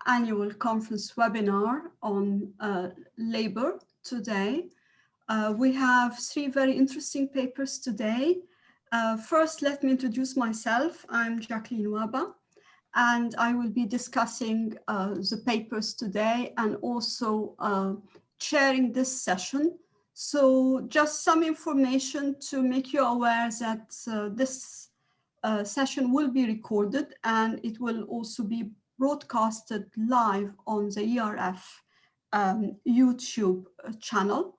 annual conference webinar on labor today. We have 3 very interesting papers today. First, let me introduce myself. I'm Jacqueline Waba, and I will be discussing the papers today and also chairing this session. So just some information to make you aware that this session will be recorded, and it will also be broadcasted live on the ERF YouTube channel.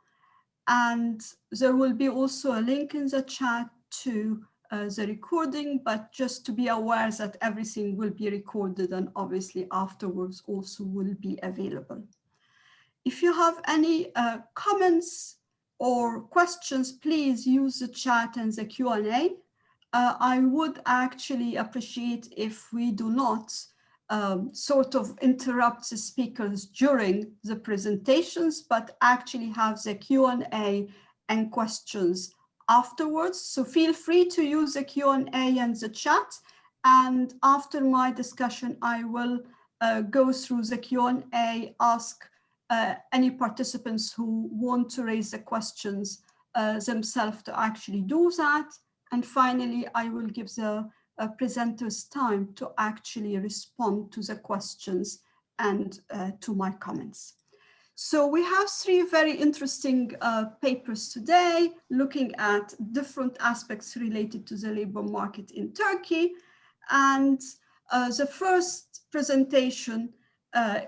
And there will be also a link in the chat to the recording, but just to be aware that everything will be recorded and obviously afterwards also will be available. If you have any comments or questions, please use the chat and the Q&A. I would actually appreciate if we do not sort of interrupt the speakers during the presentations, but actually have the Q&A and questions afterwards. So feel free to use the Q&A and the chat. And after my discussion, I will go through the Q&A, ask any participants who want to raise the questions themselves to actually do that. And finally, I will give the presenters time to actually respond to the questions and to my comments. So we have 3 very interesting papers today, looking at different aspects related to the labor market in Turkey. And the first presentation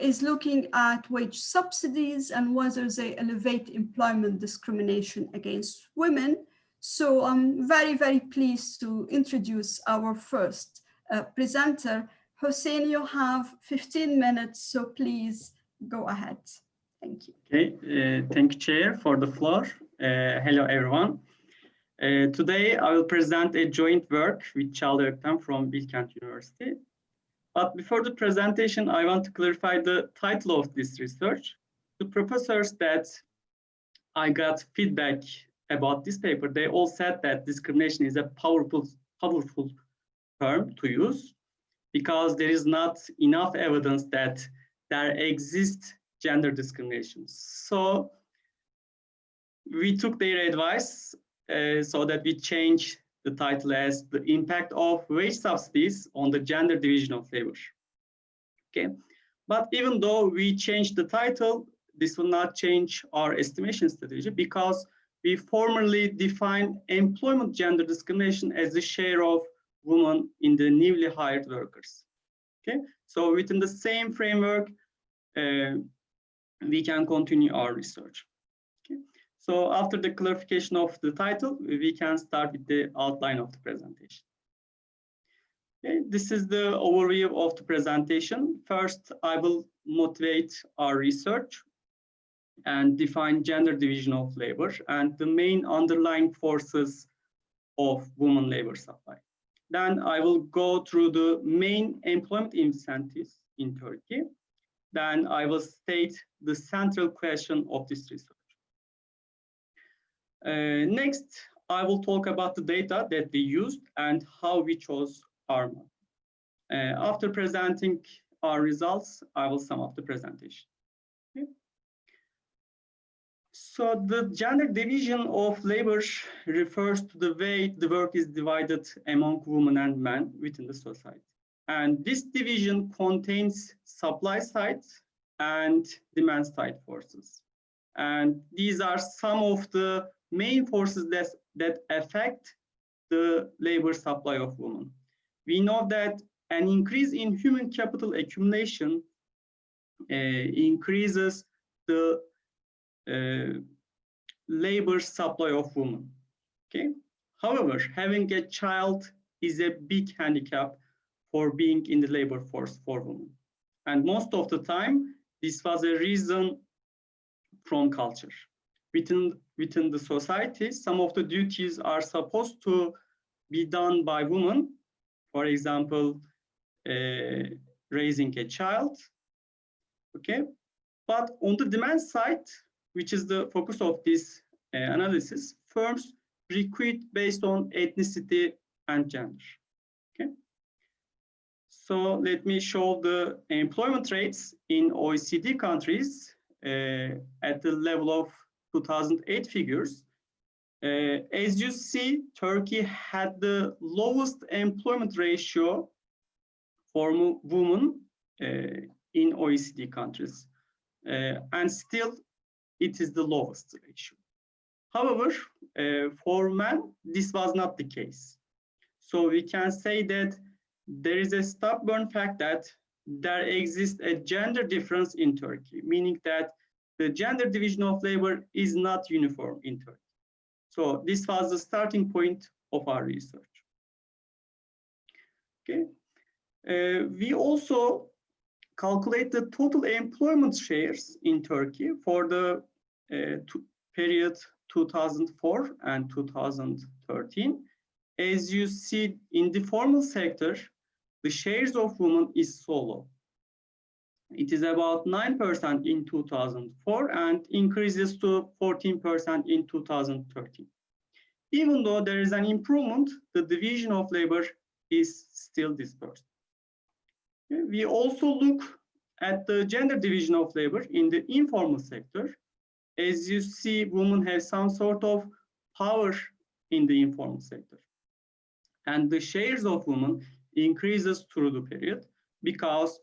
is looking at wage subsidies and whether they elevate employment discrimination against women. So I'm very, very pleased to introduce our first presenter. Hossein, you have 15 minutes, so please go ahead. Thank you. Okay, thank you, Chair, for the floor. Hello, everyone. Today, I will present a joint work with Çağla Öktem from Bilkent University. But before the presentation, I want to clarify the title of this research. The professors that I got feedback about this paper, they all said that discrimination is a powerful term to use because there is not enough evidence that there exists gender discrimination. So we took their advice so that we changed the title as the impact of wage subsidies on the gender division of labor. Okay, but even though we changed the title, this will not change our estimation strategy because we formally define employment gender discrimination as the share of women in the newly hired workers. Okay, so within the same framework, we can continue our research. Okay, so after the clarification of the title, we can start with the outline of the presentation. Okay, this is the overview of the presentation. First, I will motivate our research and define gender division of labor and the main underlying forces of women labor supply. Then I will go through the main employment incentives in Turkey. Then I will state the central question of this research. Next, I will talk about the data that we used and how we chose our model. After presenting our results, I will sum up the presentation. Okay. So the gender division of labor refers to the way the work is divided among women and men within the society. And this division contains supply side and demand side forces. And these are some of the main forces that affect the labor supply of women. We know that an increase in human capital accumulation increases the labor supply of women. Okay. However, having a child is a big handicap for being in the labor force for women. And most of the time, this was a reason from culture. Within the society, some of the duties are supposed to be done by women. For example, raising a child. Okay. But on the demand side, which is the focus of this analysis, firms recruit based on ethnicity and gender. Okay. So let me show the employment rates in OECD countries at the level of 2008 figures. As you see, Turkey had the lowest employment ratio for women in OECD countries, and still it is the lowest ratio. However, for men, this was not the case. So we can say that there is a stubborn fact that there exists a gender difference in Turkey, meaning that the gender division of labor is not uniform in Turkey. So this was the starting point of our research. Okay. We also calculate the total employment shares in Turkey for the period 2004 and 2013. As you see in the formal sector, the shares of women is so low. It is about 9% in 2004 and increases to 14% in 2013. Even though there is an improvement, the division of labor is still dispersed. We also look at the gender division of labor in the informal sector. As you see, women have some sort of power in the informal sector. And the shares of women increases through the period because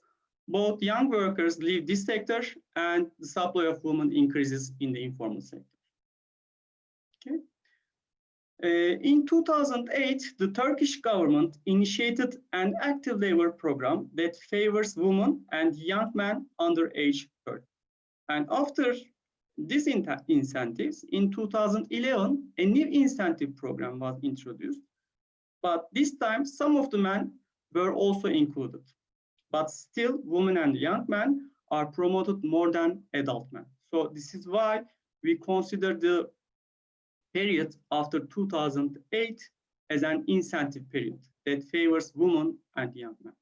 both young workers leave this sector and the supply of women increases in the informal sector. Okay. In 2008, the Turkish government initiated an active labor program that favors women and young men under age 30. And after these incentives, in 2011, a new incentive program was introduced. But this time, some of the men were also included. But still, women and young men are promoted more than adult men. So this is why we consider the period after 2008 as an incentive period that favors women and young men.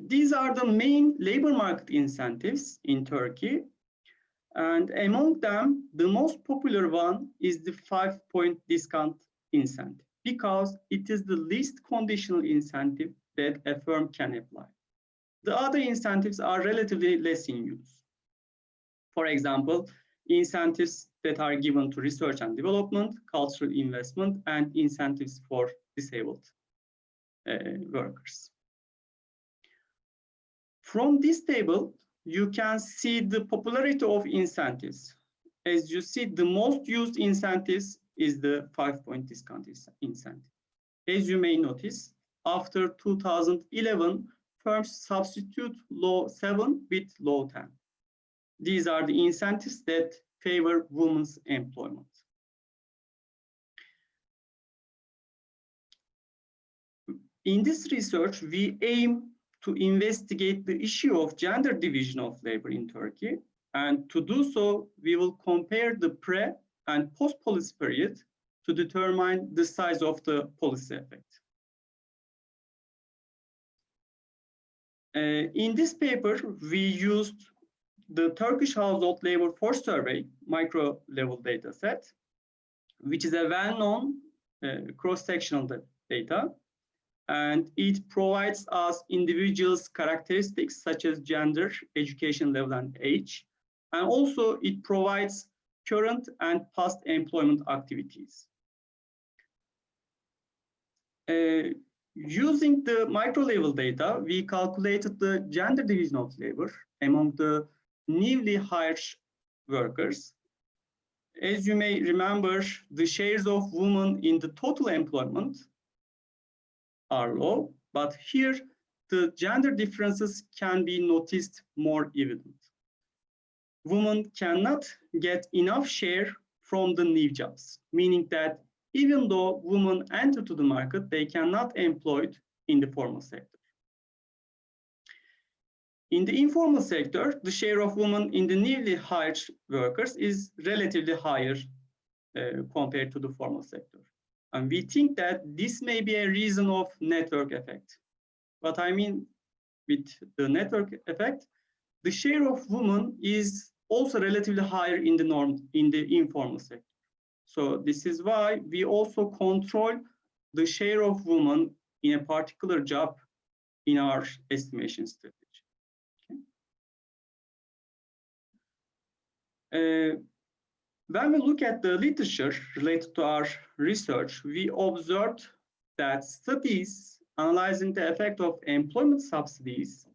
These are the main labor market incentives in Turkey. And among them, the most popular one is the 5-point discount incentive because it is the least conditional incentive that a firm can apply. The other incentives are relatively less in use. For example, incentives that are given to research and development, cultural investment, and incentives for disabled workers. From this table, you can see the popularity of incentives. As you see, the most used incentives is the 5-point discount incentive. As you may notice, after 2011, firms substitute law 7 with law 10. These are the incentives that favor women's employment. In this research, we aim to investigate the issue of gender division of labor in Turkey. And to do so, we will compare the pre- and post-policy period to determine the size of the policy effect. In this paper, we used the Turkish Household Labor Force Survey micro-level data set, which is a well-known cross-sectional data. And it provides us individuals' characteristics such as gender, education level, and age. And also it provides current and past employment activities. Using the micro-level data, we calculated the gender division of labor among the newly hired workers. As you may remember, the shares of women in the total employment are low, but here the gender differences can be noticed more evident. Women cannot get enough share from the new jobs, meaning that even though women enter to the market, they cannot be employed in the formal sector. In the informal sector, the share of women in the newly hired workers is relatively higher compared to the formal sector. And we think that this may be a reason of network effect. What I mean with the network effect, the share of women is also relatively higher in the informal sector. So this is why we also control the share of women in a particular job in our estimation strategy. When we look at the literature related to our research, we observed that studies analyzing the effect of employment subsidies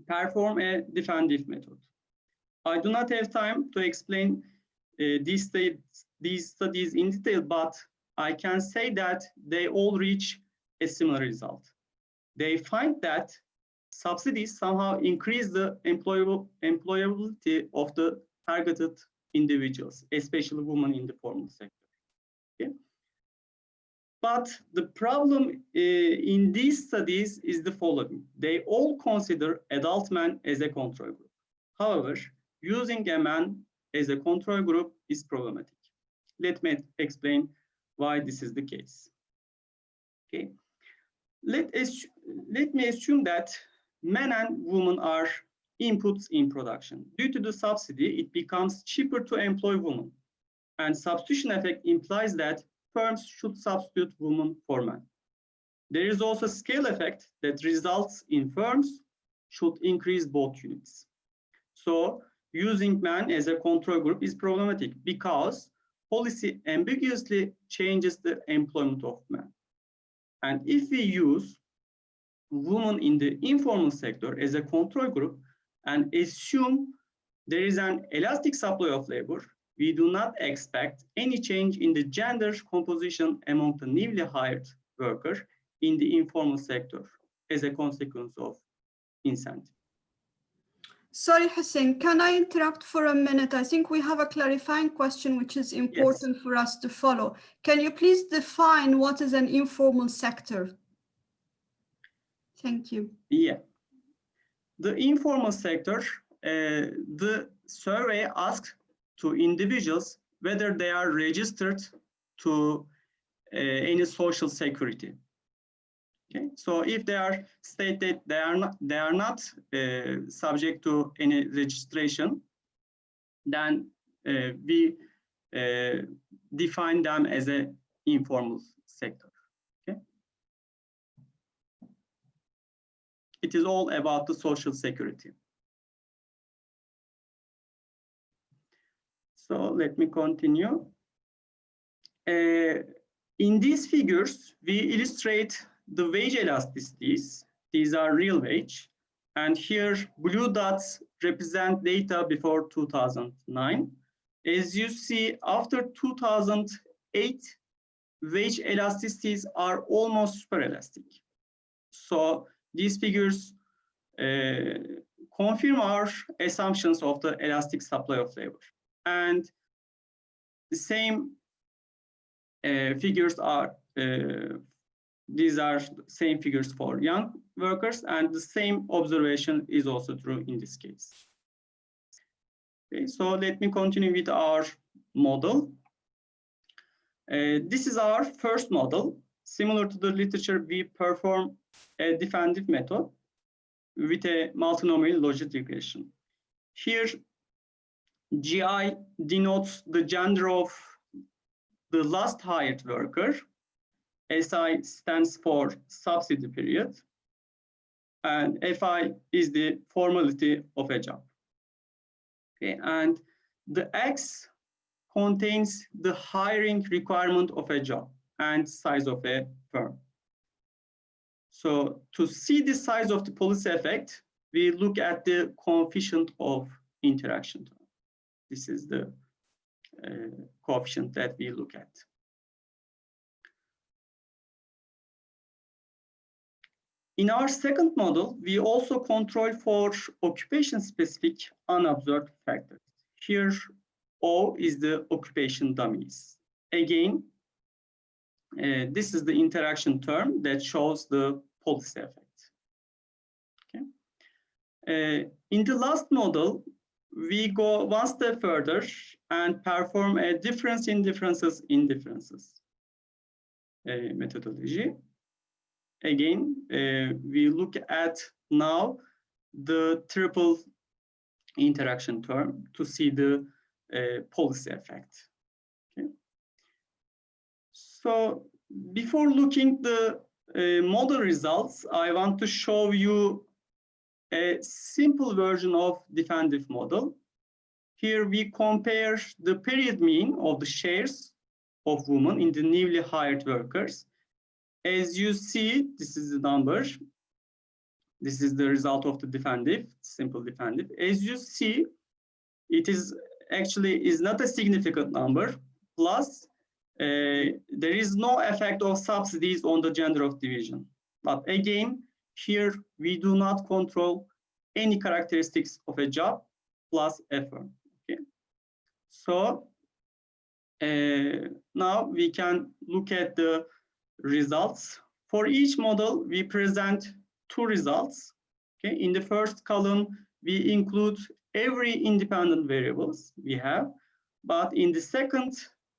perform a defensive method. I do not have time to explain these studies in detail, but I can say that they all reach a similar result. They find that subsidies somehow increase the employability of the targeted individuals, especially women in the formal sector. Okay? But the problem in these studies is the following. They all consider adult men as a control group. However, using a man as a control group is problematic. Let me explain why this is the case. Okay. Let me assume that men and women are inputs in production. Due to the subsidy, it becomes cheaper to employ women. And substitution effect implies that firms should substitute women for men. There is also a scale effect that results in firms should increase both units. So using men as a control group is problematic because policy ambiguously changes the employment of men. And if we use women in the informal sector as a control group and assume there is an elastic supply of labor, we do not expect any change in the gender composition among the newly hired workers in the informal sector as a consequence of incentive. Sorry, Hussein, can I interrupt for a minute? I think we have a clarifying question which is important for us to follow. Can you please define what is an informal sector? Thank you. Yeah. The informal sector, the survey asked to individuals whether they are registered to any social security. Okay, so if they are stated they are not subject to any registration, then we define them as an informal sector. Okay, it is all about the social security. So let me continue. In these figures, we illustrate the wage elasticities. These are real wage. And here, blue dots represent data before 2009. As you see, after 2008, wage elasticities are almost super elastic. So these figures confirm our assumptions of the elastic supply of labor. And the same figures are, these are the same figures for young workers, and the same observation is also true in this case. Okay, so let me continue with our model. This is our first model. Similar to the literature, we perform a defensive method with a multinomial logistic regression. Here, GI denotes the gender of the last hired worker. SI stands for subsidy period, and FI is the formality of a job. Okay, and the X contains the hiring requirement of a job and size of a firm. So to see the size of the policy effect, we look at the coefficient of interaction. This is the coefficient that we look at. In our second model, we also control for occupation-specific unobserved factors. Here, O is the occupation dummies. Again, this is the interaction term that shows the policy effect. Okay. In the last model, we go one step further and perform a difference in differences in differences methodology. Again, we look at now the triple interaction term to see the policy effect. Okay. So before looking the model results, I want to show you a simple version of defensive model. Here we compare the period mean of the shares of women in the newly hired workers. As you see, this is the number. This is the result of the defensive, simple defensive. As you see, it is actually not a significant number. Plus, there is no effect of subsidies on the gender of division. But again, here we do not control any characteristics of a job plus effort. Okay. So now we can look at the results. For each model, we present two results. Okay. In the first column, we include every independent variables we have, but in the second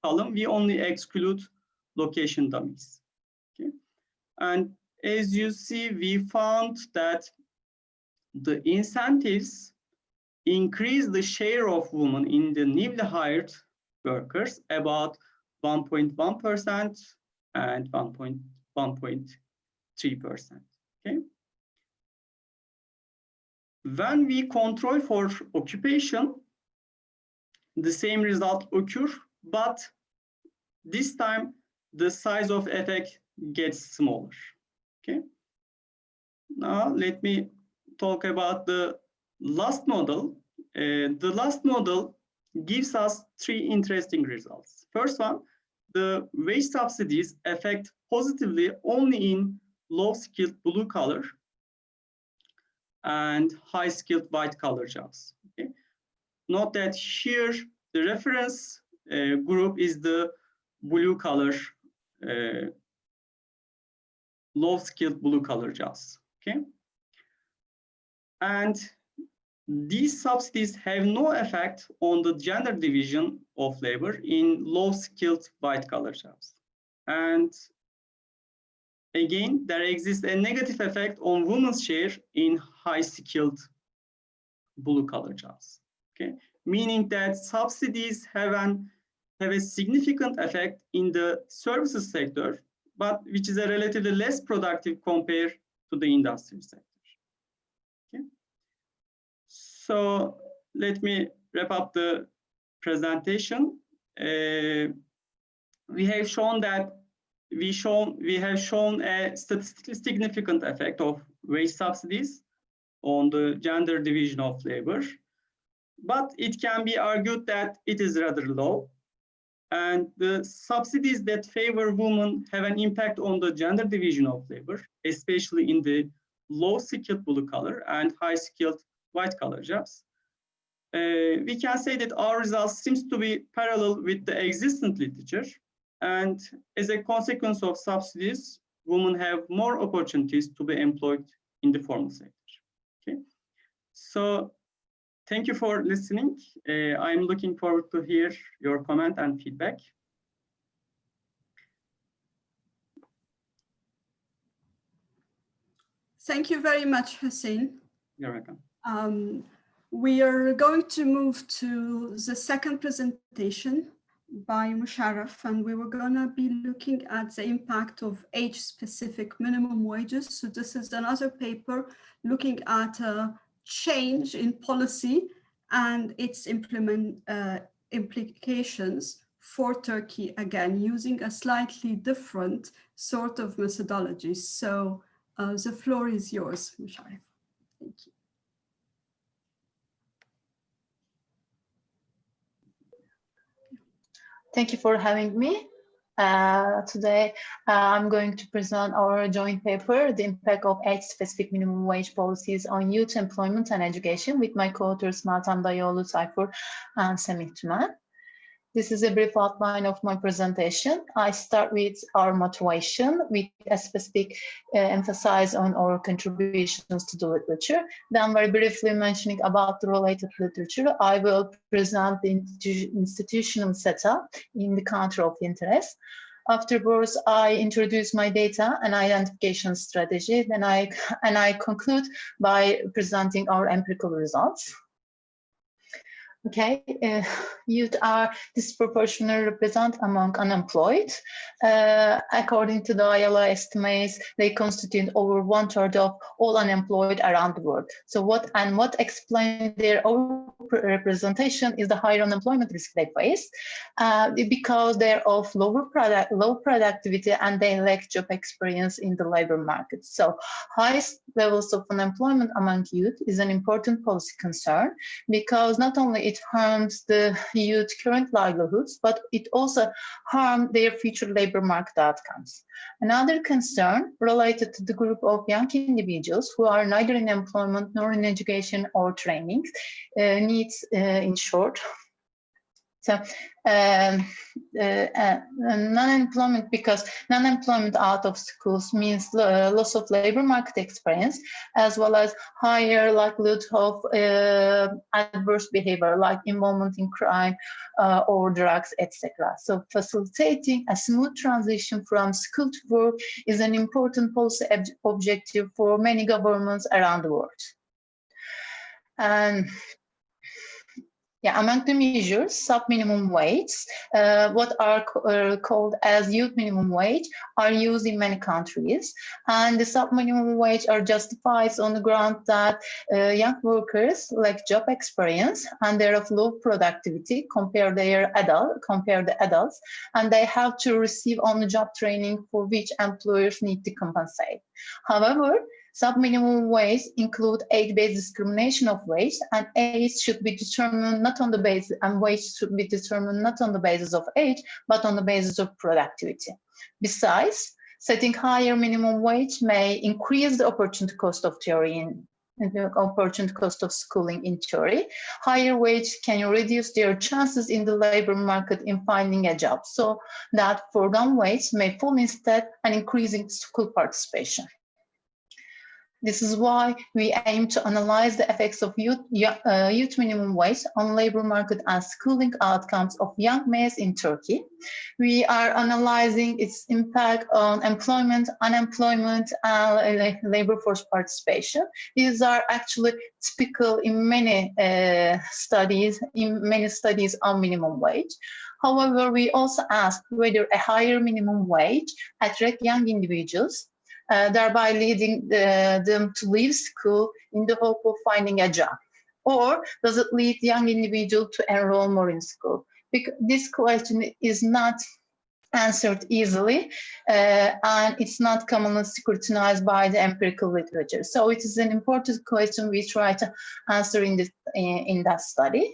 column, we only exclude location dummies. Okay. And as you see, we found that the incentives increase the share of women in the newly hired workers about 1.1% and 1.3%. Okay. When we control for occupation, the same result occurs, but this time the size of effect gets smaller. Okay. Now let me talk about the last model. The last model gives us three interesting results. First one, the wage subsidies affect positively only in low-skilled blue-collar and high-skilled white-collar jobs. Okay. Note that here the reference group is the blue-collar, low-skilled blue-collar jobs. Okay. And these subsidies have no effect on the gender division of labor in low-skilled white-collar jobs. And again, there exists a negative effect on women's share in high-skilled blue-collar jobs. Okay, meaning that subsidies have a significant effect in the services sector, but which is a relatively less productive compared to the industry sector. Okay. So let me wrap up the presentation. We have shown that we have shown a statistically significant effect of wage subsidies on the gender division of labor, but it can be argued that it is rather low, and the subsidies that favor women have an impact on the gender division of labor, especially in the low-skilled blue-collar and high-skilled white-collar jobs. We can say that our results seems to be parallel with the existing literature, and as a consequence of subsidies, women have more opportunities to be employed in the formal sector. Okay, so thank you for listening. I'm looking forward to hear your comment and feedback. Thank you very much, Hussein. You're welcome. We are going to move to the second presentation by Musharraf, and we were going to be looking at the impact of age-specific minimum wages. So this is another paper looking at a change in policy and its implications for Turkey, again, using a slightly different sort of methodology. So the floor is yours, Musharraf. Thank you. Thank you for having me. Today, I'm going to present our joint paper, The Impact of Age-Specific Minimum Wage Policies on Youth Employment and Education, with my co-authors Meltem Dayıoğlu, Tayfur, and Semih Tümen. This is a brief outline of my presentation. I start with our motivation, with a specific emphasis on our contributions to the literature. Then very briefly mentioning about the related literature, I will present the institutional setup in the country of interest. Afterwards, I introduce my data and identification strategy. Then I conclude by presenting our empirical results. Okay, youth are disproportionately represented among unemployed. According to the ILO estimates, they constitute over 1/3 of all unemployed around the world. So what explains their overrepresentation is the higher unemployment risk they face, because they're of low productivity and they lack job experience in the labor market. So highest levels of unemployment among youth is an important policy concern, because not only it harms the youth current livelihoods, but it also harms their future labor market outcomes. Another concern related to the group of young individuals who are neither in employment nor in education or training needs, in short. So non-employment, because non-employment out of schools means loss of labor market experience, as well as higher likelihood of adverse behavior like involvement in crime or drugs, etc. So facilitating a smooth transition from school to work is an important policy objective for many governments around the world. And yeah, among the measures, sub-minimum wage, what are called as youth minimum wage, are used in many countries. And the sub-minimum wage are justified on the ground that young workers lack job experience and they're of low productivity compared the adults, and they have to receive on-the-job training for which employers need to compensate. However, sub-minimum wage include age-based discrimination of wage, and age should be determined not on the basis, and wage should be determined not on the basis of age, but on the basis of productivity. Besides, setting higher minimum wage may increase the opportunity cost of opportunity cost of schooling in theory. Higher wage can reduce their chances in the labor market in finding a job, so that foregone wage may fall instead and increasing school participation. This is why we aim to analyze the effects of youth minimum wage on labor market and schooling outcomes of young males in Turkey. We are analyzing its impact on employment, unemployment, and labor force participation. These are actually typical in many studies on minimum wage. However, we also asked whether a higher minimum wage attracts young individuals, thereby leading them to leave school in the hope of finding a job? Or does it lead young individuals to enroll more in school? Because this question is not answered easily, and it's not commonly scrutinized by the empirical literature. So it is an important question we try to answer in that study.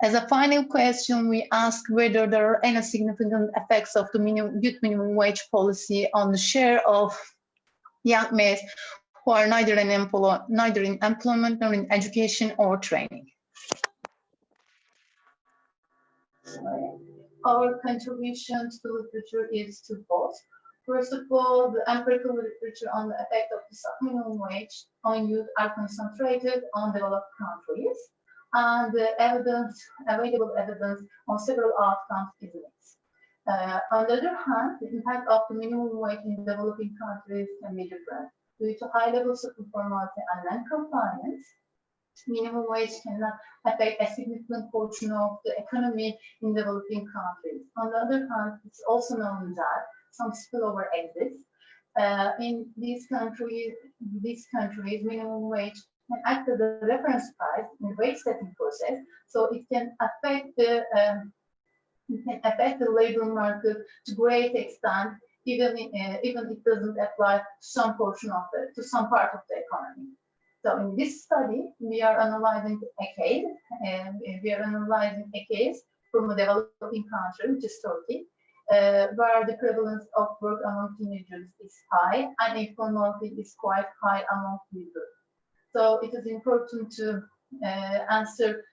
As a final question, we ask whether there are any significant effects of the youth minimum wage policy on the share of young males who are neither in employment nor in education or training. Our contribution to the literature is twofold. First of all, the empirical literature on the effect of the sub-minimum wage on youth are concentrated on developed countries, and the available evidence on several outcomes is mixed. On the other hand, the impact of the minimum wage in developing countries can be different. Due to high levels of informality and non-compliance, minimum wage cannot affect a significant portion of the economy in developing countries. On the other hand, it's also known that some spillover exists. In these countries, minimum wage can act as a reference price in the wage setting process, so it can affect the labor market to great extent, even it doesn't apply to some portion of some part of the economy. So in this study, we are analyzing a case, from a developing country, which is Turkey, where the prevalence of work among teenagers is high and informality is quite high among users. So it is important to answer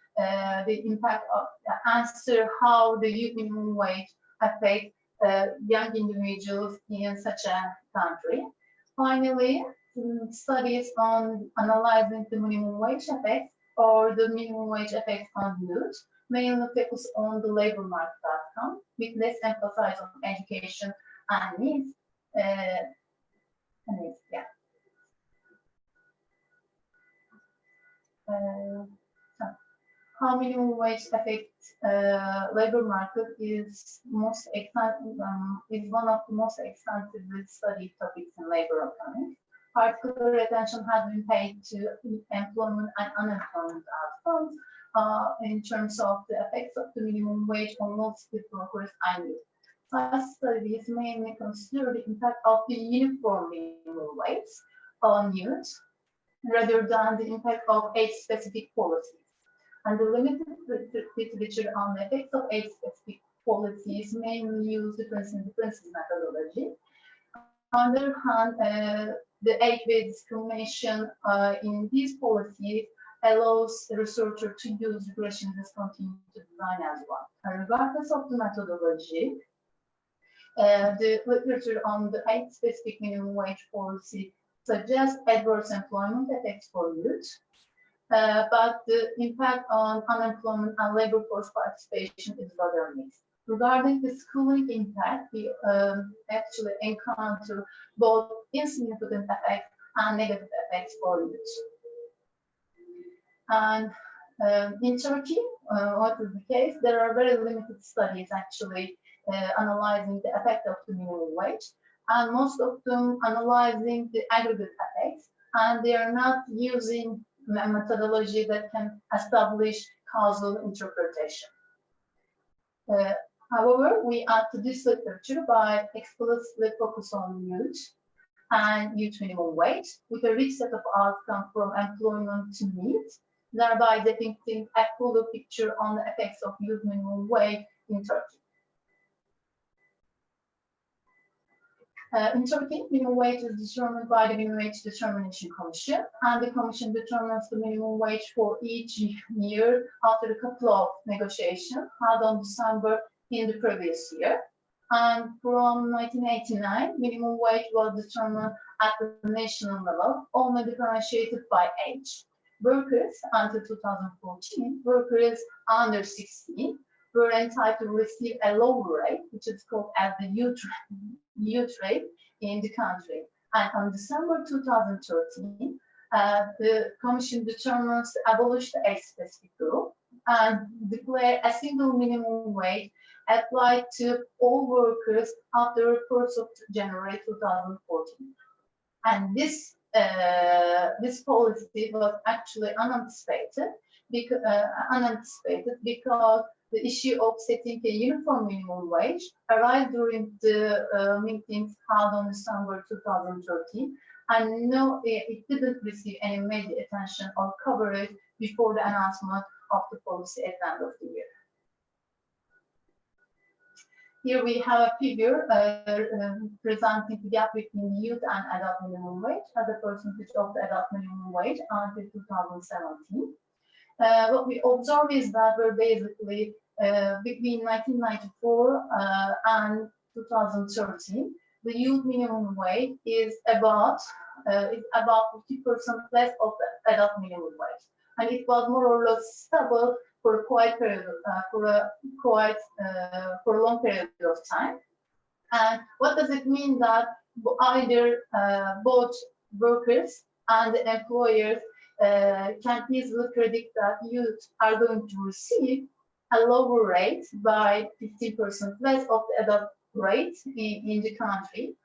how the youth minimum wage affects young individuals in such a country. Finally, studies on analyzing the minimum wage effects or the minimum wage effects on youth mainly focus on the labor market outcome, with less emphasis on education and needs. how minimum wage affects labor market is is one of the most extensively studied topics in labor economics. Particular attention has been paid to employment and unemployment outcomes in terms of the effects of the minimum wage on non-skilled workers and youth. Such studies mainly consider the impact of the uniform minimum wage on youth rather than the impact of age-specific policies. And the limited literature on the effects of age-specific policies mainly use differences methodology. On the other hand, the age-based discrimination in these policies allows the researcher to use regression discontinuity design as well. And regardless of the methodology, the literature on the age-specific minimum wage policy suggests adverse employment effects for youth, but the impact on unemployment and labor force participation is rather mixed. Regarding the schooling impact, we actually encounter both insignificant effects and negative effects for youth. And in Turkey, what is the case? There are very limited studies actually analyzing the effect of the minimum wage, and most of them analyzing the aggregate effects, and they are not using a methodology that can establish causal interpretation. However, we add to this literature by explicitly focus on youth and youth minimum wage with a rich set of outcomes from employment to need, thereby depicting a fuller picture on the effects of youth minimum wage in Turkey. In Turkey, minimum wage is determined by the Minimum Wage Determination Commission, and the Commission determines the minimum wage for each year after a couple of negotiations held on December in the previous year. And from 1989, minimum wage was determined at the national level, only differentiated by age. Workers until 2014, workers under 16, were entitled to receive a lower rate, which is called as the youth rate in the country. And on December 2013, the Commission determines to abolish the age-specific rule and declare a single minimum wage applied to all workers after 1st of January 2014. And this policy was actually unanticipated because the issue of setting a uniform minimum wage arrived during the meetings held on December 2013, and no, it didn't receive any major attention or coverage before the announcement of the policy at the end of the year. Here we have a figure presenting the gap between the youth and adult minimum wage as a percentage of the adult minimum wage until 2017. What we observe is that we're basically between 1994 and 2013, the youth minimum wage is about 50% less of the adult minimum wage, and it was more or less stable for a quite period, for a long period of time. And what does it mean that either both workers and employers can easily predict that youth are going to receive a lower rate by 15% less of the adult rate in the country.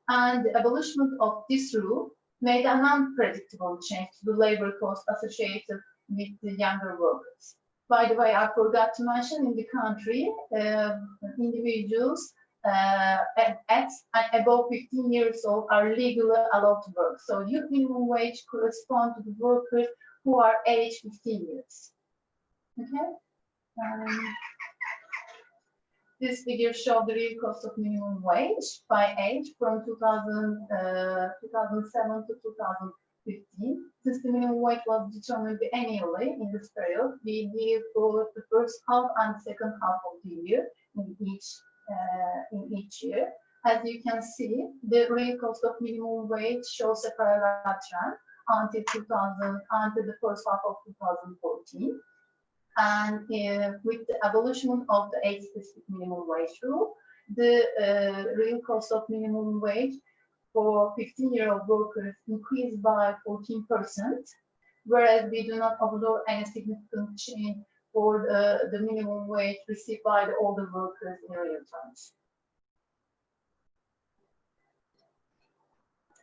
And the abolition of this rule made an unpredictable change to the labor cost associated with the younger workers. By the way, I forgot to mention in the country, individuals at and above 15 years old are legally allowed to work. So youth minimum wage corresponds to the workers who are aged 15 years. Okay. This figure shows the real cost of minimum wage by age from 2007 to 2015. Since the minimum wage was determined annually in this period, we give for the first half and second half of the year in each year. As you can see, the real cost of minimum wage shows a parallel trend until the first half of 2014. And with the abolition of the age-specific minimum wage rule, the real cost of minimum wage for 15-year-old workers increased by 14%, whereas we do not observe any significant change for the minimum wage received by the older workers in real terms.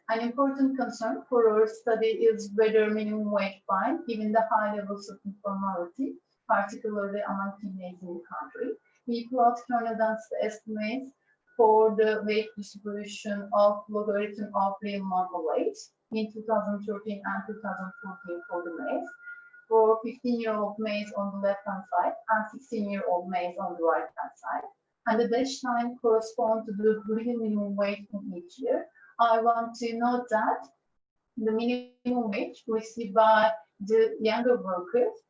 An important concern for our study is whether minimum wage fine, given the high levels of informality, particularly among teenagers in the country. We plot Kernel-Dunst estimates for the wage distribution of logarithm of real monthly wage in 2013 and 2014 for the males, for 15-year-old males on the left-hand side and 16-year-old males on the right-hand side. And the dash line corresponds to the real minimum wage in each year. I want to note that the minimum wage received by the younger workers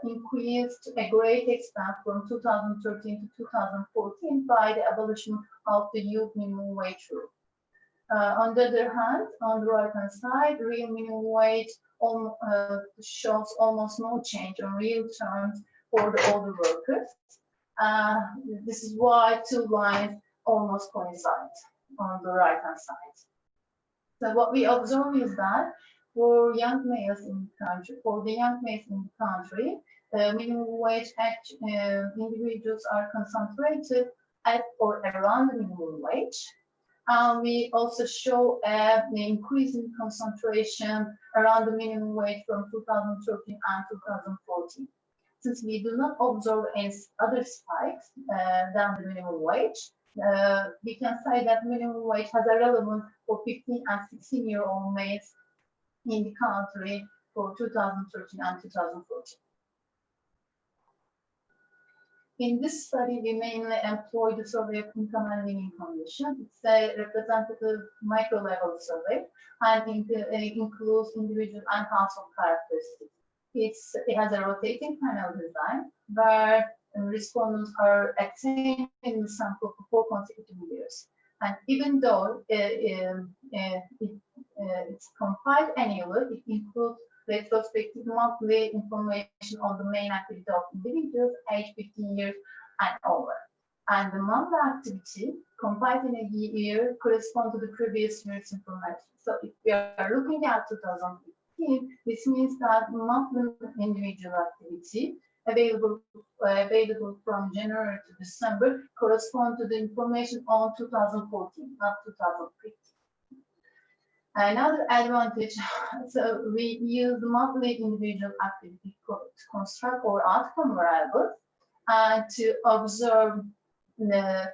increased to a great extent from 2013 to 2014 by the abolition of the youth minimum wage rule. On the other hand, on the right-hand side, real minimum wage shows almost no change on real terms for the older workers. This is why two lines almost coincide on the right-hand side. So what we observe is that for young males in the country, minimum wage individuals are concentrated at or around the minimum wage. We also show an increase in concentration around the minimum wage from 2013 and 2014. Since we do not observe any other spikes than the minimum wage, we can say that minimum wage has a relevance for 15 and 16-year-old males in the country for 2013 and 2014. In this study, we mainly employ the survey of income and living conditions. It's a representative micro-level survey and includes individual and household characteristics. It has a rotating panel design where respondents are attained in the sample for 4 consecutive years. And even though it's compiled annually, it includes retrospective monthly information on the main activity of individuals aged 15 years and over. And the monthly activity compiled in a year corresponds to the previous year's information. So if we are looking at 2015, this means that monthly individual activity available from January to December correspond to the information on 2014, not 2015. Another advantage, so we use the monthly individual activity to construct our outcome variables and to observe the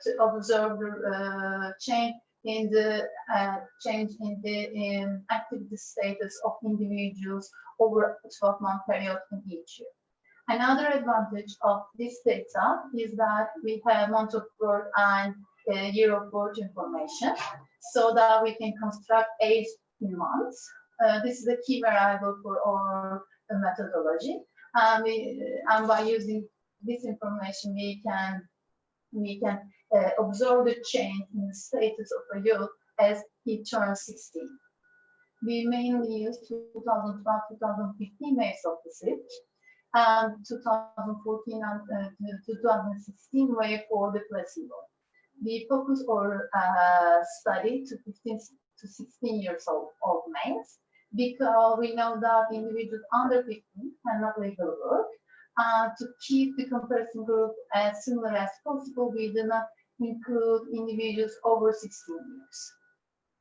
change in the activity status of individuals over a 12-month period in each year. Another advantage of this data is that we have month of birth and year of birth information, so that we can construct age in months. This is a key variable for our methodology, and by using this information, we can observe the change in the status of a youth as he turns 16. We mainly use 2012-2015 base of the research, and 2014 and 2016 way for the placebo. We focus our study to 15 to 16 years old males, because we know that individuals under 15 cannot legally work. To keep the comparison group as similar as possible, we do not include individuals over 16 years.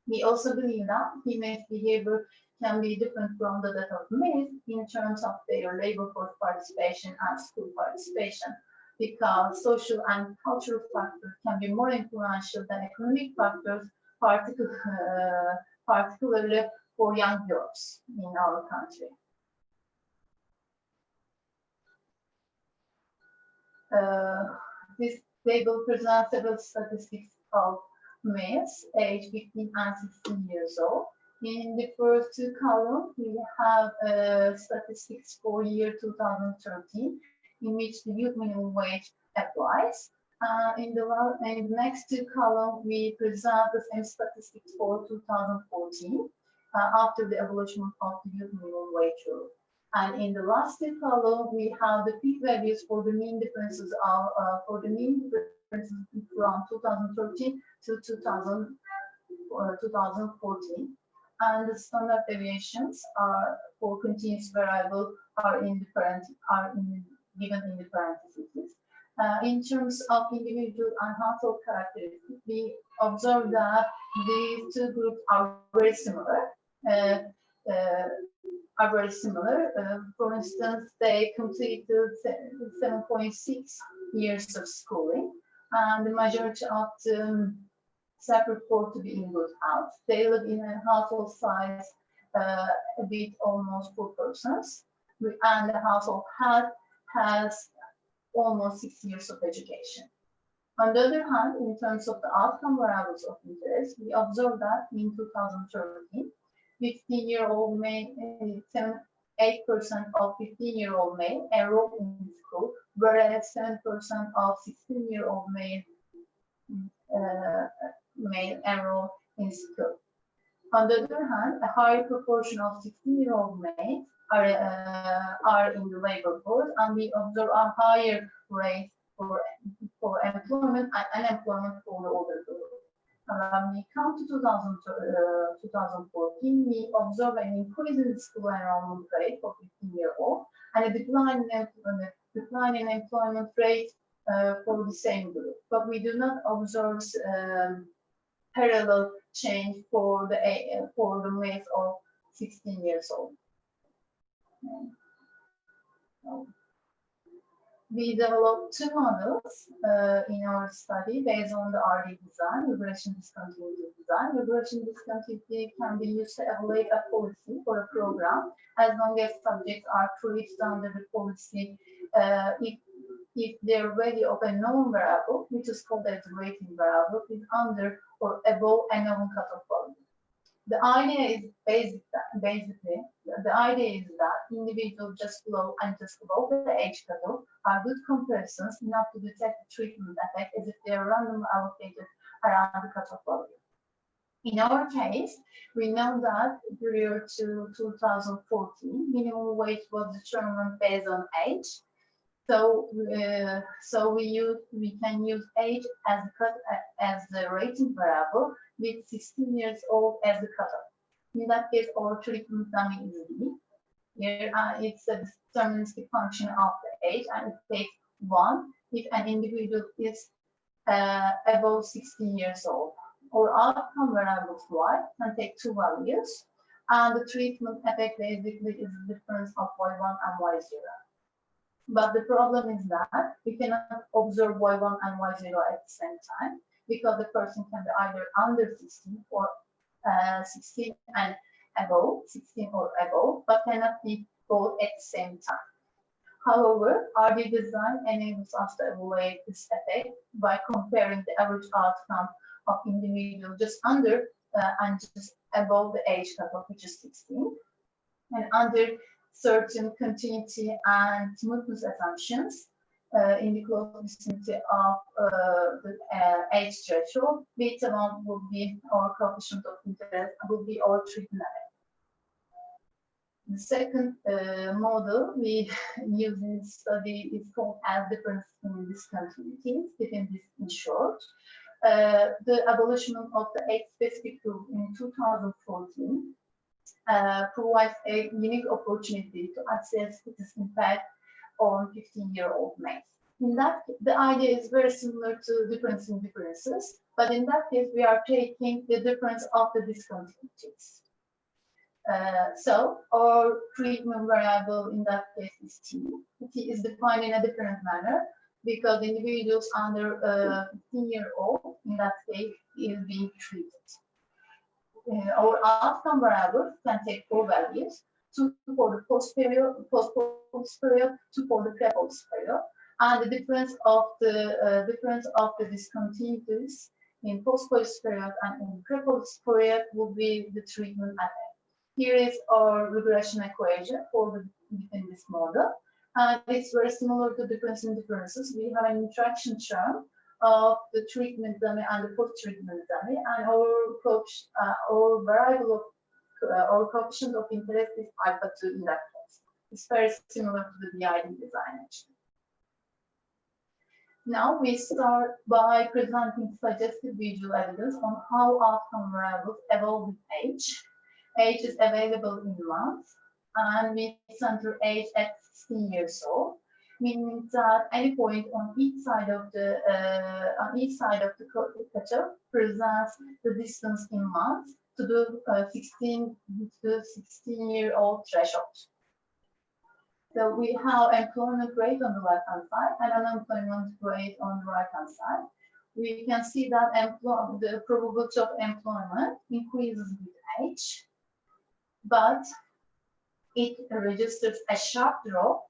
We also believe that females' behavior can be different from the that of males in terms of their labor force participation and school participation, because social and cultural factors can be more influential than economic factors, particularly for young girls in our country. This table presents several statistics of males aged 15 and 16 years old. In the first two columns, we have statistics for year 2013, in which the youth minimum wage applies. In the next two columns, we present the same statistics for 2014, after the abolition of the youth minimum wage rule. And in the last two columns, we have the peak values for the mean differences from 2013 to 2014. And the standard deviations are for continuous variable are in given in the parentheses. In terms of individual and household characteristics, we observe that these two groups are very similar. For instance, they completed 7.6 years of schooling, and the majority of them self-report to be in good health. They live in a household size a bit almost 4 persons, and the household has almost 6 years of education. On the other hand, in terms of the outcome variables of interest, we observed that in 2013, 15-year-old male, 8% of 15-year-old male enrolled in school, whereas 7% of 16-year-old male enrolled in school. On the other hand, a higher proportion of 16-year-old males are in the labor force, and we observe a higher rate for employment and unemployment for the older group. When we come to 2014, we observe an increase in the school enrollment rate for 15-year-old and a decline in employment rate for the same group. But we do not observe parallel change for the males of 16 years old. We developed 2 models in our study based on the RD design, regression discontinuity design. Regression discontinuity can be used to evaluate a policy for a program as long as subjects are treated under the policy if their value of a known variable, which is called as rating variable, is under or above a known cutoff value. The idea is basically that individuals just below and just above the age cutoff are good comparisons enough to detect the treatment effect as if they are randomly allocated around the cutoff value. In our case, we know that prior to 2014, minimum wage was determined based on age. So we can use age as the rating variable with 16 years old as the cutoff. In that case, our treatment dummy is D. Here it's a deterministic function of the age, and it takes 1 if an individual is above 16 years old. Our outcome variables Y can take 2 values, and the treatment effect basically is the difference of Y1 and Y0. But the problem is that we cannot observe Y1 and Y0 at the same time, because the person can be either under 16 or 16 and above, 16 or above, but cannot be both at the same time. However, RD design enables us to evaluate this effect by comparing the average outcome of individuals just under and just above the age cutoff, which is 16, and under certain continuity and smoothness assumptions in the close vicinity of the age threshold. Beta 1 will be our coefficient of interest, will be our treatment effect. The second model we use in this study is called as difference in discontinuities, within this in short. The abolition of the age-specific rule in 2014 provides a unique opportunity to assess its impact on 15-year-old males. In that, the idea is very similar to difference in differences, but in that case, we are taking the difference of the discontinuities. So our treatment variable in that case is T. T is defined in a different manner because individuals under 15-year-old in that case is being treated. Our outcome variables can take 4 values: 2 for the post period, 2 for the pre-post period, and the difference of the discontinuities in post-post period and in pre-post period will be the treatment effect. Here is our regression equation for within this model, and it's very similar to difference in differences. We have an interaction term of the treatment dummy and the post-treatment dummy, and our variable of our coefficient of interest is alpha 2 in that case. It's very similar to the DID design actually. Now we start by presenting suggested visual evidence on how outcome variables evolve with age. Age is available in months, and we center age at 16 years old. meaning that any point on each side of the cutoff presents the distance in months to the 16-year-old threshold. So we have employment rate on the left-hand side and unemployment rate on the right-hand side. We can see that the probability of employment increases with age, but it registers a sharp drop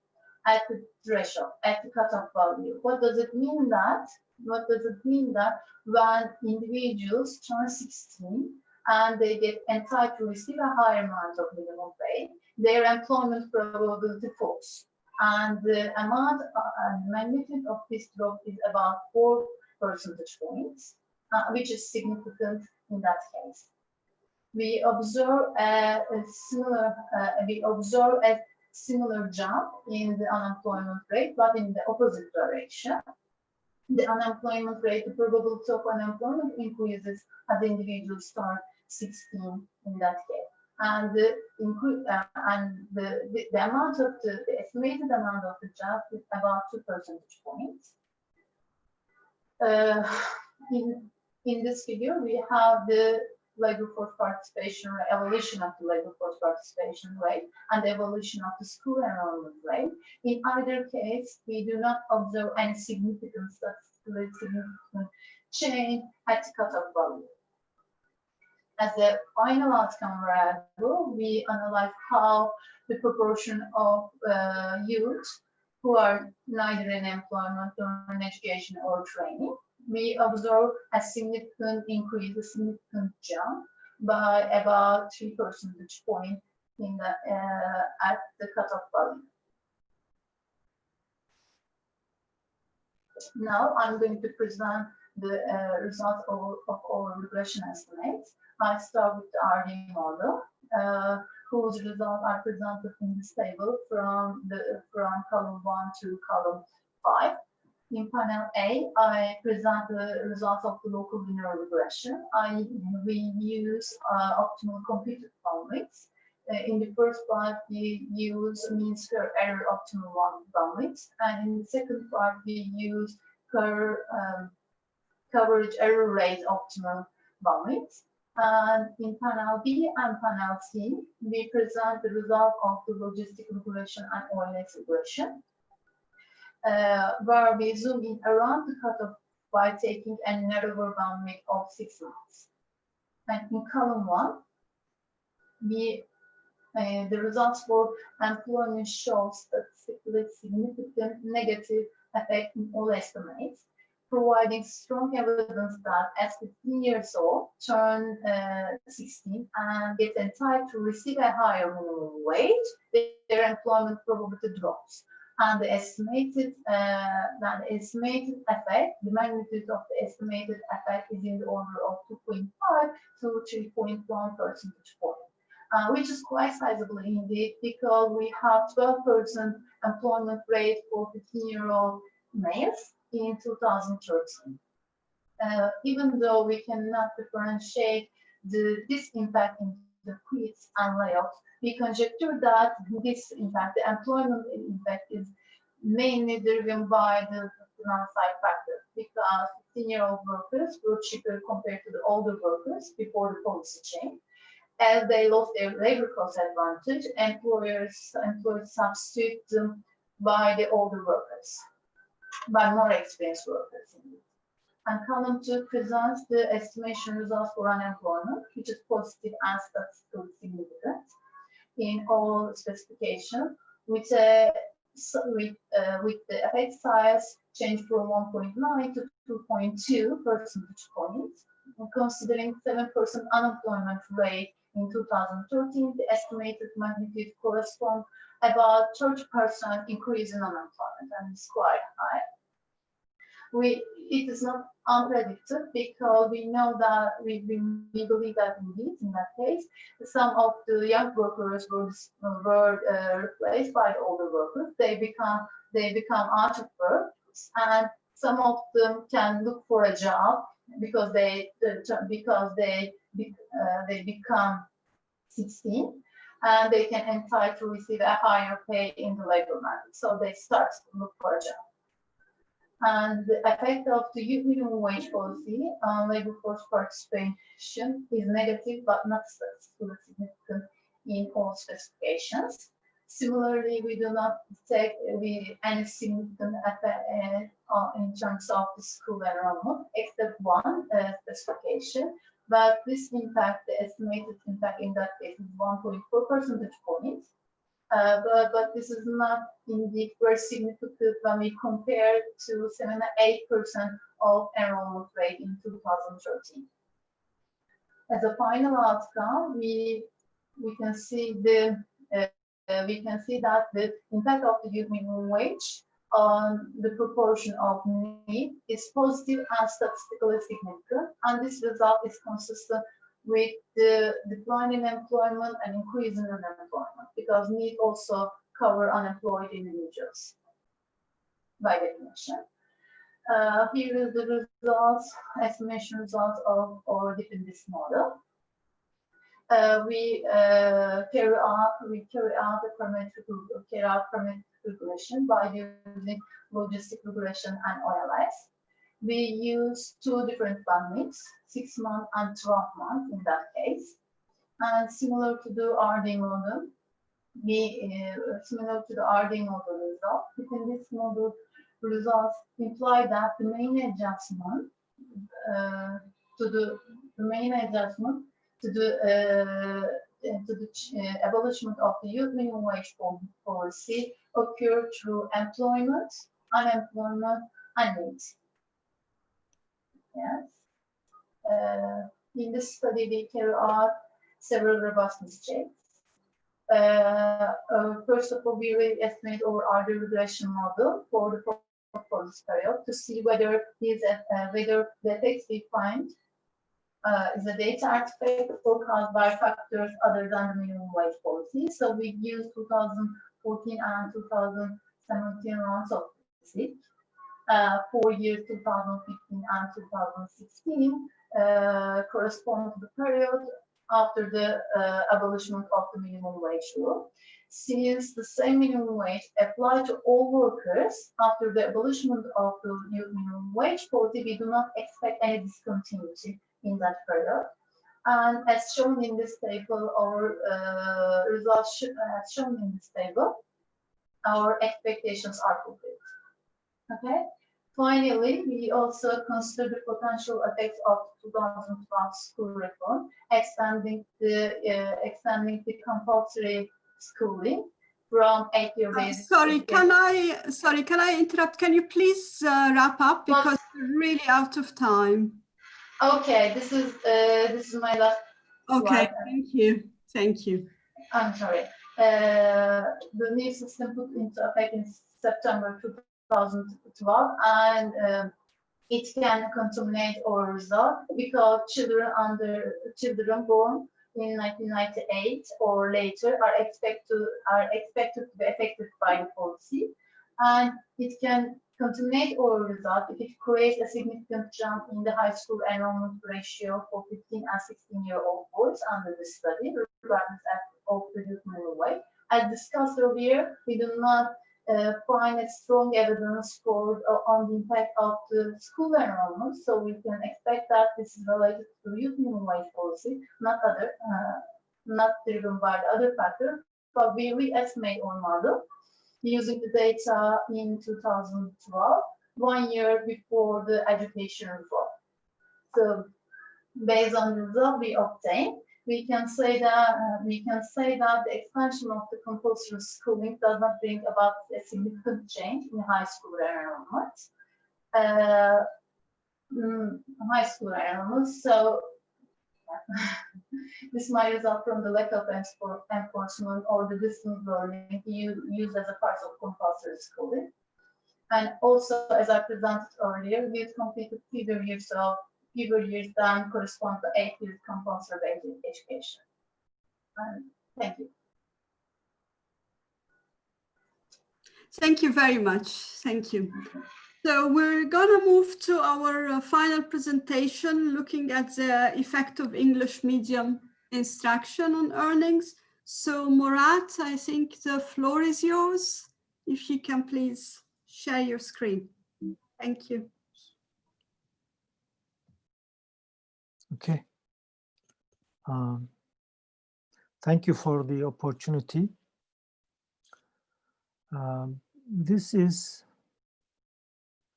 at the threshold, at the cutoff value. What does it mean that? What does it mean that when individuals turn 16 and they get entitled to receive a higher amount of minimum pay, their employment probability falls. And the amount and magnitude of this drop is about 4 percentage points, which is significant in that case. We observe a similar jump in the unemployment rate, but in the opposite direction. The unemployment rate, the probability of unemployment increases as individuals turn 16 in that case. And the amount of the estimated amount of the jump is about 2 percentage points. In this figure, we have the labor force participation rate, evolution of the labor force participation rate, and the evolution of the school enrollment rate. In either case, we do not observe any significant statistically significant change at the cutoff value. As a final outcome variable, we analyze how the proportion of youth who are neither in employment nor in education or training. We observe a significant increase, a significant jump by about 3 percentage points in the, at the cutoff value. Now I'm going to present the results of our regression estimates. I start with the RD model, whose results are presented in this table from column 1 to column 5. In panel A, I present the results of the local linear regression. We use optimal computed bandwidths. In the first part, we use mean square error optimal bandwidths, and in the second part, we use coverage error rate optimal bandwidths. And in panel B and panel C, we present the result of the logistic regression and OLS regression, where we zoom in around the cutoff by taking a narrower bandwidth of 6 months. And in column 1, the results for employment show statistically significant negative effect in all estimates, providing strong evidence that as 15 years old turn 16 and get entitled to receive a higher minimum wage, their employment probability drops. And the estimated effect, the magnitude of the estimated effect is in the order of 2.5 to 3.1 percentage point, which is quite sizable indeed, because we have 12% employment rate for 15-year-old males in 2013. Even though we cannot differentiate this impact into quits and layoffs, we conjecture that this impact, the employment impact, is mainly driven by the demand-side factor, because 15-year-old workers were cheaper compared to the older workers before the policy change. As they lost their labor cost advantage, employers substitute them by the older workers, by more experienced workers. And column 2 presents the estimation results for unemployment, which is positive and statistically significant in all specifications, with the effect size change from 1.9 to 2.2 percentage points. Considering 7% unemployment rate in 2013, the estimated magnitude corresponds about 30% increase in unemployment, and it's quite high. It is not unpredicted, because we know that we believe that indeed in that case some of the young workers were replaced by the older workers. They become out of work, and some of them can look for a job because they become 16, and they can entitle to receive a higher pay in the labor market. So they start to look for a job. And the effect of the youth minimum wage policy on labor force participation is negative, but not statistically significant in all specifications. Similarly, we do not detect any significant effect in terms of the school enrollment, except one specification. But this impact, the estimated impact in that case is 1.4 percentage points. But this is not indeed very significant when we compare to 7-8% of enrollment rate in 2013. As a final outcome, we can see that the impact of the youth minimum wage on the proportion of need is positive and statistically significant, and this result is consistent with the decline in employment and increase in unemployment, because need also cover unemployed individuals by definition. Here is the results, estimation results of within this model. We carry out parametric regression by using logistic regression and OLS. We use two different bandwidths, 6 months and 12 months in that case. And similar to the RD model, result, within this model, results imply that the main adjustment to the abolishment of the youth minimum wage policy occurred through employment, unemployment, and needs. Yes. In this study, we carry out several robustness checks. First of all, we estimate our RD regression model for this period to see whether the effects we find is a data artifact or caused by factors other than the minimum wage policy. So we use 2014 and 2017 rounds of statistics. 4 years, 2015 and 2016, correspond to the period after the abolishment of the minimum wage rule. Since the same minimum wage applied to all workers after the abolishment of the new minimum wage policy, we do not expect any discontinuity in that period. And as shown in this table, our results as shown in this table, our expectations are fulfilled. Okay. Finally, we also consider the potential effects of 2012 school reform, extending the compulsory schooling from 8-year basic. Sorry, can I interrupt? Can you please wrap up, because we're really out of time. Okay, this is my last. Okay, slide. thank you. I'm sorry. The new system put into effect in September 2012, and it can contaminate our result because children born in 1998 or later are expected to be affected by the policy, and it can contaminate our result if it creates a significant jump in the high school enrollment ratio for 15 and 16-year-old boys under the study, regardless of the youth minimum wage. As discussed earlier, we do not find a strong evidence on the impact of the school enrollment, so we can expect that this is related to the youth minimum wage policy, not driven by the other factor. But we re-estimate our model using the data in 2012, 1 year before the education reform. So, based on the result we obtained, we can say that the expansion of the compulsory schooling does not bring about a significant change in high school enrollment. So this might result from the lack of enforcement or the distance learning used as a part of compulsory schooling. And also, as I presented earlier, we have completed fewer years than correspond to 8 years compulsory basic education. And thank you. Thank you very much. Thank you. So we're going to move to our final presentation, looking at the effect of English medium instruction on earnings. So Murat, I think the floor is yours. If you can please share your screen. Thank you. Okay. Thank you for the opportunity. This is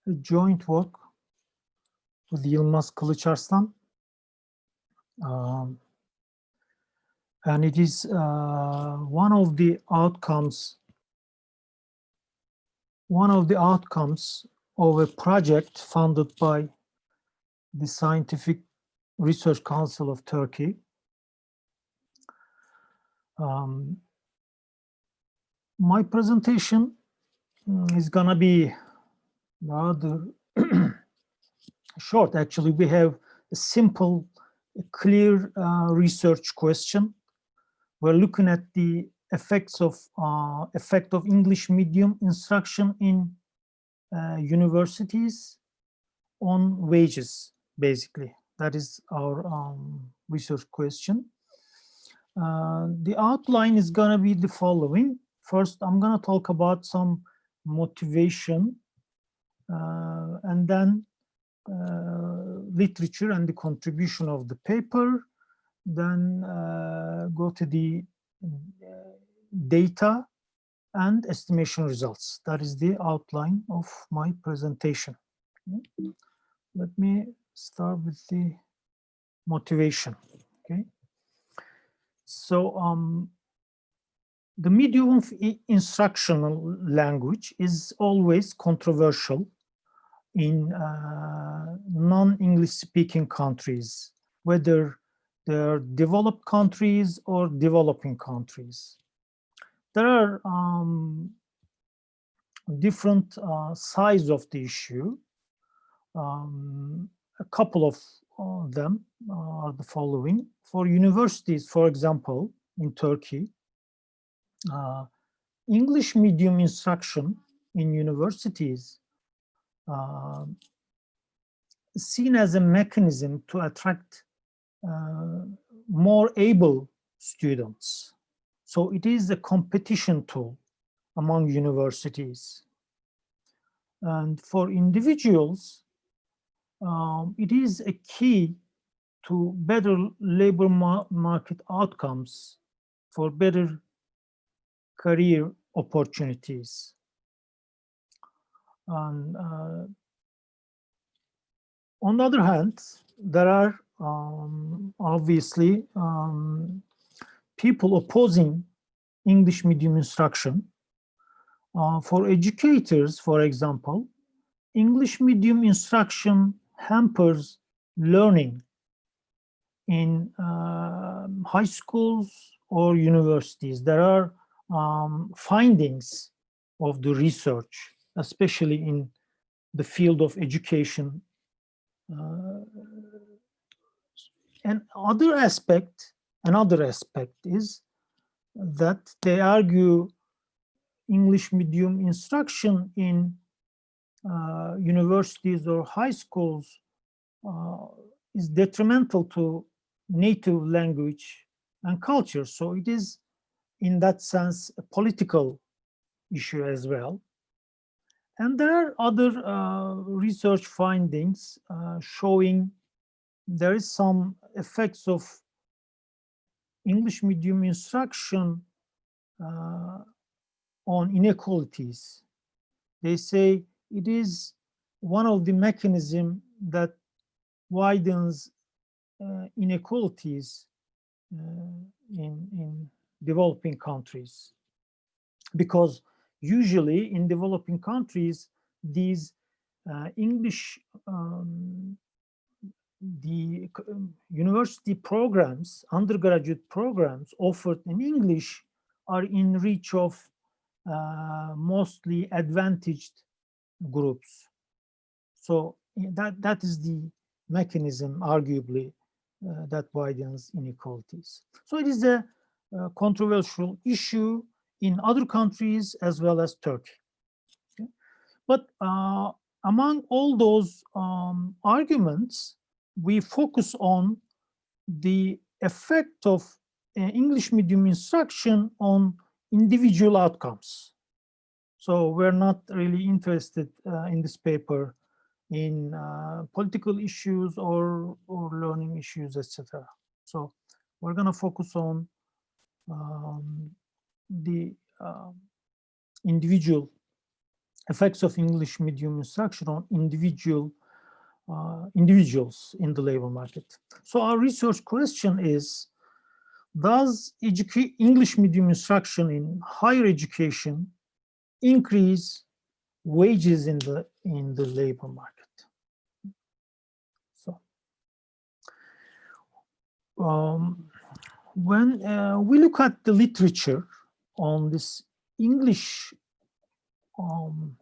a joint work with Yılmaz Kılıçarslan. And it is one of the outcomes of a project funded by the Scientific Research Council of Turkey. My presentation is gonna be rather short. Actually, we have a simple, clear research question. We're looking at the effect of English medium instruction in universities on wages, basically. That is our research question. The outline is going to be the following. First, I'm going to talk about some motivation, and then literature and the contribution of the paper, then go to the data and estimation results. That is the outline of my presentation. Okay. Let me start with the motivation. Okay. So the medium of instructional language is always controversial in non-English speaking countries, whether they're developed countries or developing countries. There are different sides of the issue. A couple of them are the following. For universities, for example, in Turkey, English medium instruction in universities is seen as a mechanism to attract more able students. So it is a competition tool among universities. And for individuals, it is a key to better labor market outcomes, for better career opportunities. And on the other hand, there are obviously people opposing English medium instruction. For educators, for example, English medium instruction hampers learning in high schools or universities. There are findings of the research, especially in the field of education. Another aspect is that they argue English medium instruction in universities or high schools is detrimental to native language and culture. So it is, in that sense, a political issue as well. And there are other research findings showing there is some effects of English medium instruction on inequalities. They say it is one of the mechanisms that widens inequalities in developing countries, because usually in developing countries, these English, the university programs, undergraduate programs offered in English are in reach of mostly advantaged groups. So that is the mechanism, arguably, that widens inequalities. So it is a controversial issue in other countries as well as Turkey. Okay? But among all those arguments, we focus on the effect of English medium instruction on individual outcomes. So we're not really interested in this paper in political issues or learning issues, etc. So we're going to focus on the individual effects of English medium instruction on individuals in the labor market. So our research question is, does English medium instruction in higher education increase wages in the labor market? So when we look at the literature on this English, well,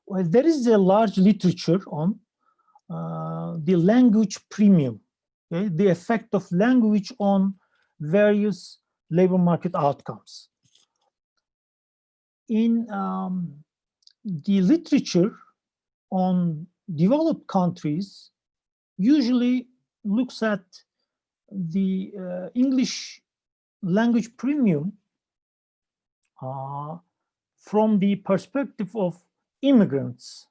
there is a large literature on the language premium, okay? The effect of language on various labor market outcomes. In the literature on developed countries usually looks at the English language premium from the perspective of immigrants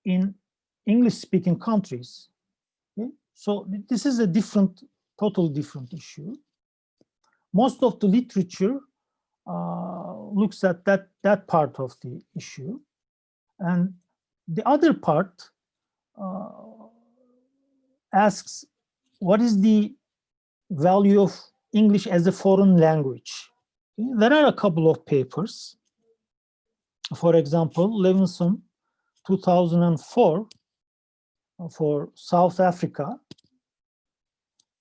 in English-speaking countries. Okay? So this is a totally different issue. Most of the literature looks at that part of the issue, and the other part asks, what is the value of English as a foreign language? Okay? There are a couple of papers. For example, Levinson, 2004, for South Africa,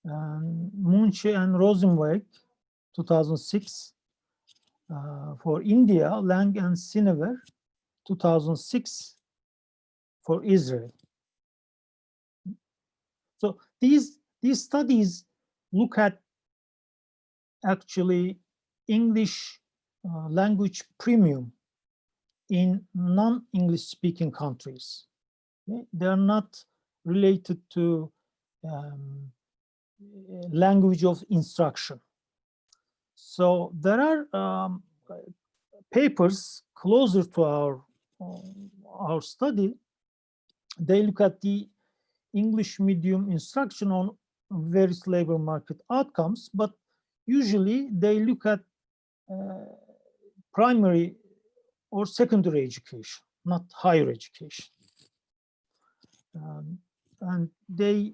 and Munche and Rosenweg, 2006, for India, Lang and Sinever, 2006, for Israel. So these studies look at actually English language premium in non-English speaking countries. Okay? They are not related to language of instruction. So there are papers closer to our study. They look at the English medium instruction on various labor market outcomes, but usually they look at primary or secondary education, not higher education. And they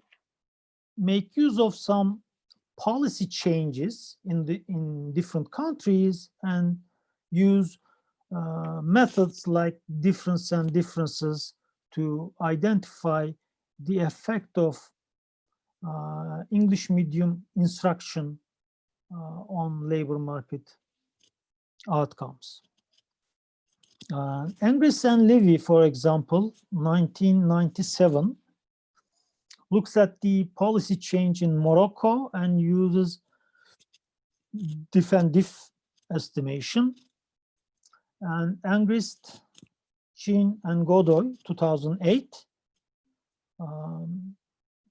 make use of some policy changes in different countries and use methods like difference and differences to identify the effect of English medium instruction on labor market outcomes. Engris and Levy, for example, 1997, looks at the policy change in Morocco and uses diff and diff estimation. And Angrist, Chin, and Godoy, 2008,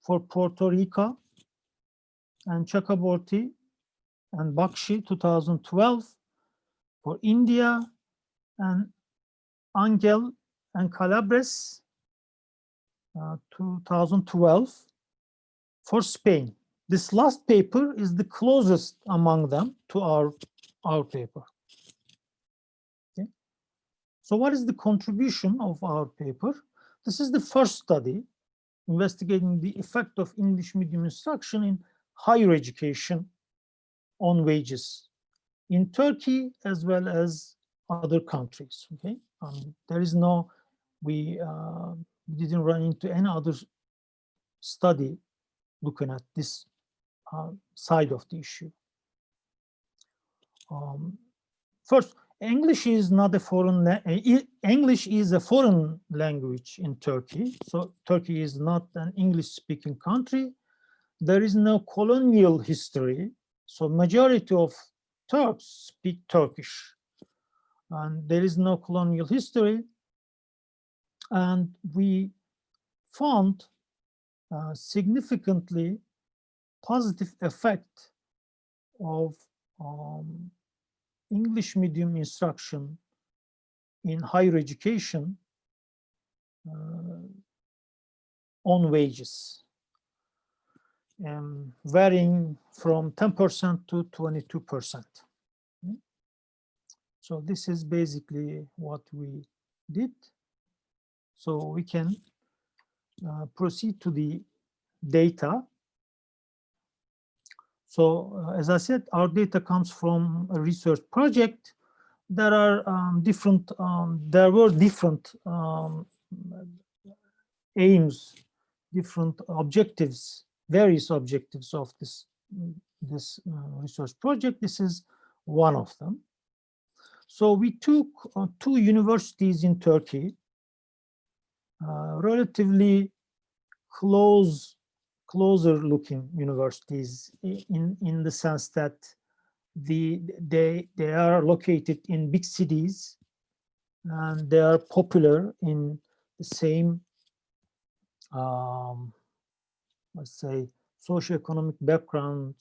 for Puerto Rico, and Chakraborty and Bakshi, 2012, for India, and Angel and Calabres, 2012, for Spain. This last paper is the closest among them to our paper. Okay. So what is the contribution of our paper? This is the first study investigating the effect of English medium instruction in higher education on wages in Turkey as well as other countries. Okay, there is no, we didn't run into any other study looking at this side of the issue. First, English is not a foreign. English is a foreign language in Turkey. So Turkey is not an English-speaking country. There is no colonial history. So majority of Turks speak Turkish, and there is no colonial history. And we found significantly positive effect of English medium instruction in higher education on wages, varying from 10% to 22%. So this is basically what we did. So we can proceed to the data. So as I said, our data comes from a research project. There are there were different aims, different objectives, various objectives of this research project. This is one of them. So we took two universities in Turkey, relatively closer looking universities in the sense that they are located in big cities and they are popular in the same let's say socioeconomic background,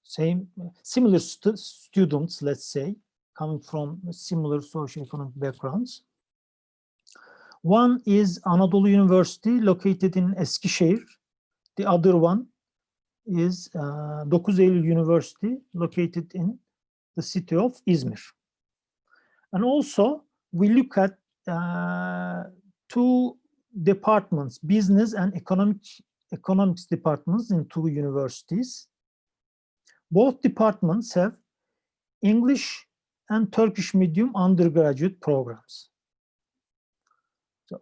similar students, let's say, coming from similar socioeconomic backgrounds. One is Anadolu University, located in Eskişehir. The other one is 9 Eylül University, located in the city of Izmir. And also, we look at two departments, business and economics departments in two universities. Both departments have English and Turkish medium undergraduate programs. So,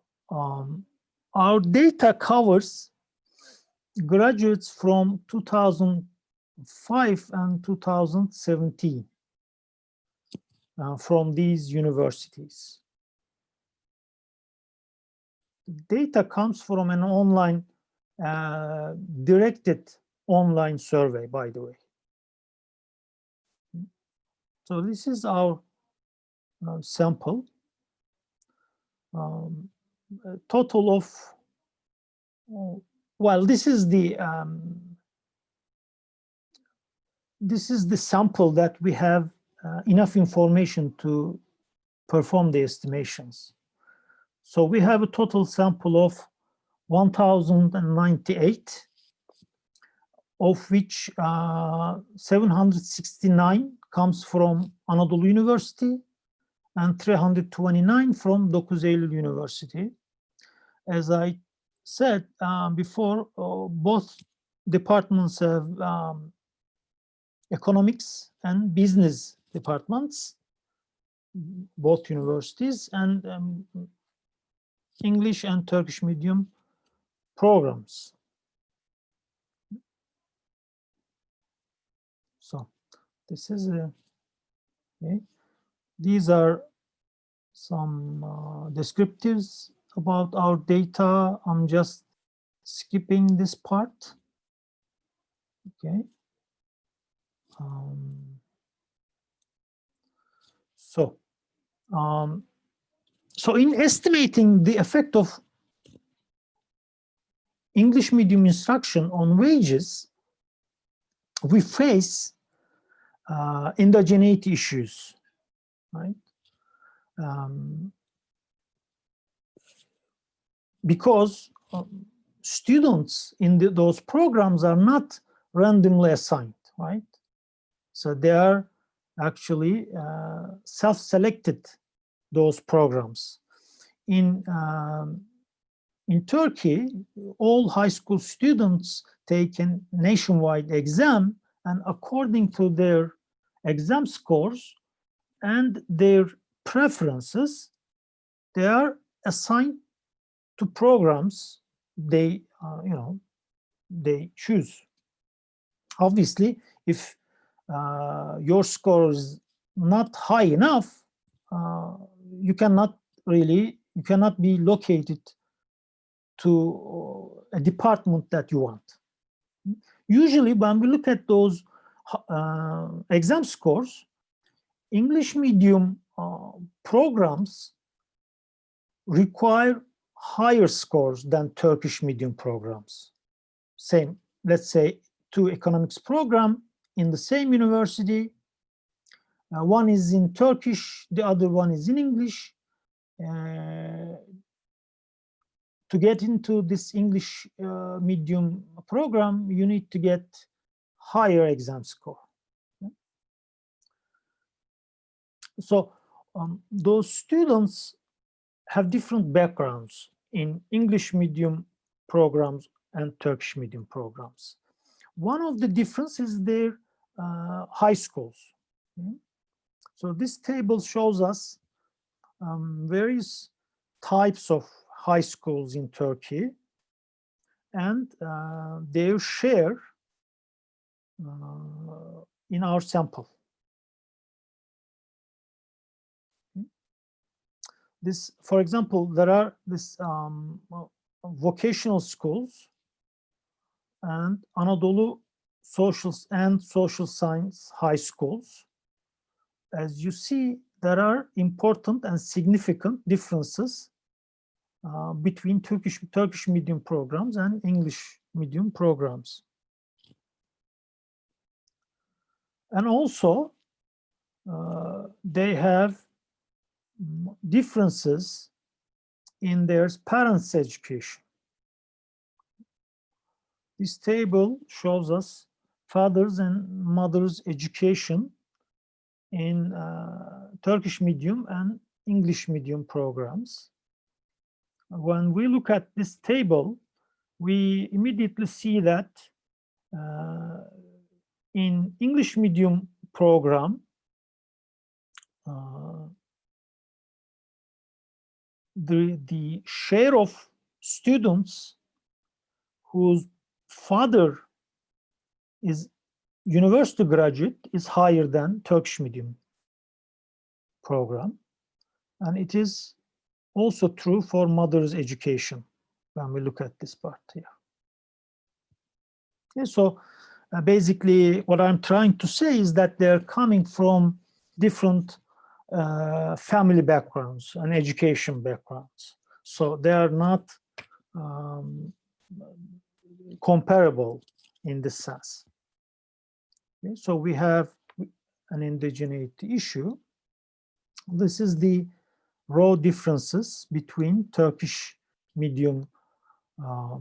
our data covers graduates from 2005 and 2017 from these universities. Data comes from an online, directed online survey, by the way. So this is our sample. A total of, well, this is the sample that we have enough information to perform the estimations. So we have a total sample of 1,098, of which 769 comes from Anadolu University and 329 from 9 Eylül University. As I said before, both departments have economics and business departments, both universities, and English and Turkish medium programs. So this is okay. These are some descriptives about our data. I'm just skipping this part. Okay. So in estimating the effect of English medium instruction on wages, we face indigeneity issues, right? Because students in those programs are not randomly assigned, right? So they are actually self-selected, those programs. In Turkey, all high school students take a nationwide exam, and according to their exam scores and their preferences, they are assigned to programs they, they choose. Obviously, if your score is not high enough, you cannot be located to a department that you want. Usually, when we look at those exam scores, English medium programs require higher scores than Turkish medium programs. Same let's say, 2 economics program in the same university. One is in Turkish, the other one is in English. To get into this English medium program, you need to get higher exam score. So those students have different backgrounds in English medium programs and Turkish medium programs. One of the differences is their high schools. So this table shows us various types of high schools in Turkey and their share in our sample. This, for example, there are this vocational schools and Anadolu social and social science high schools. As you see, there are important and significant differences between Turkish medium programs and English medium programs. And also, they have differences in their parents' education. This table shows us fathers and mothers' education in Turkish medium and English medium programs. When we look at this table, we immediately see that in English medium program, the share of students whose father is university graduate is higher than Turkish medium program. And it is also true for mother's education when we look at this part here. Okay, so basically what I'm trying to say is that they're coming from different family backgrounds and education backgrounds. So they are not comparable in this sense. Okay, so we have an indigeneity issue. This is the raw differences between Turkish medium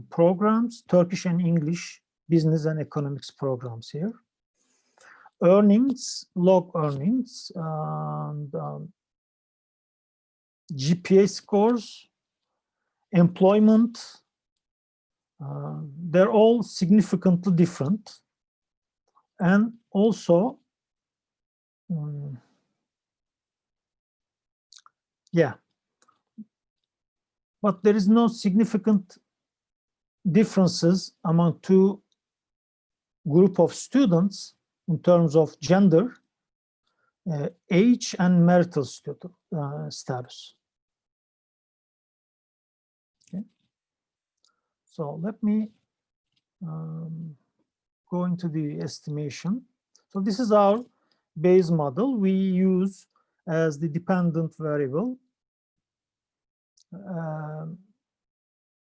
programs, Turkish and English business and economics programs here. Earnings, log earnings, and GPA scores, employment, they're all significantly different. And also, yeah, but there is no significant differences among two group of students in terms of gender, age, and marital status. Okay. So let me go into the estimation. So this is our Bayes model. We use as the dependent variable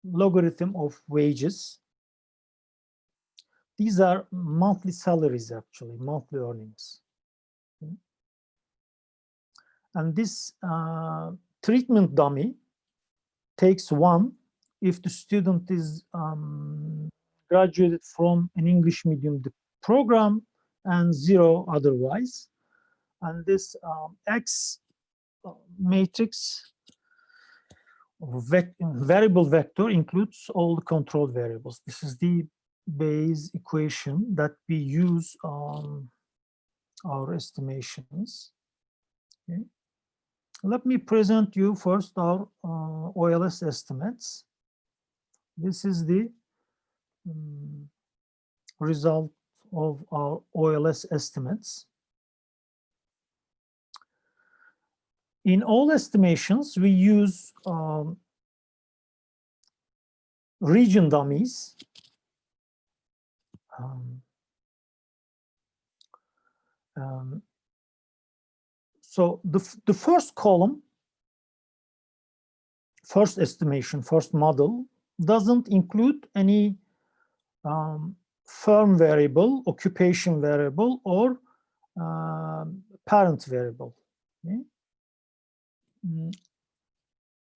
logarithm of wages. These are monthly salaries, actually, monthly earnings. Okay. And this treatment dummy takes 1 if the student is graduated from an English medium program and 0 otherwise. And this X matrix variable vector includes all the control variables. This is the Bayes equation that we use on our estimations. Okay. Let me present you first our OLS estimates. This is the result of our OLS estimates. In all estimations, we use region dummies. So the first column, first estimation, first model, doesn't include any firm variable, occupation variable, or parent variable. Okay?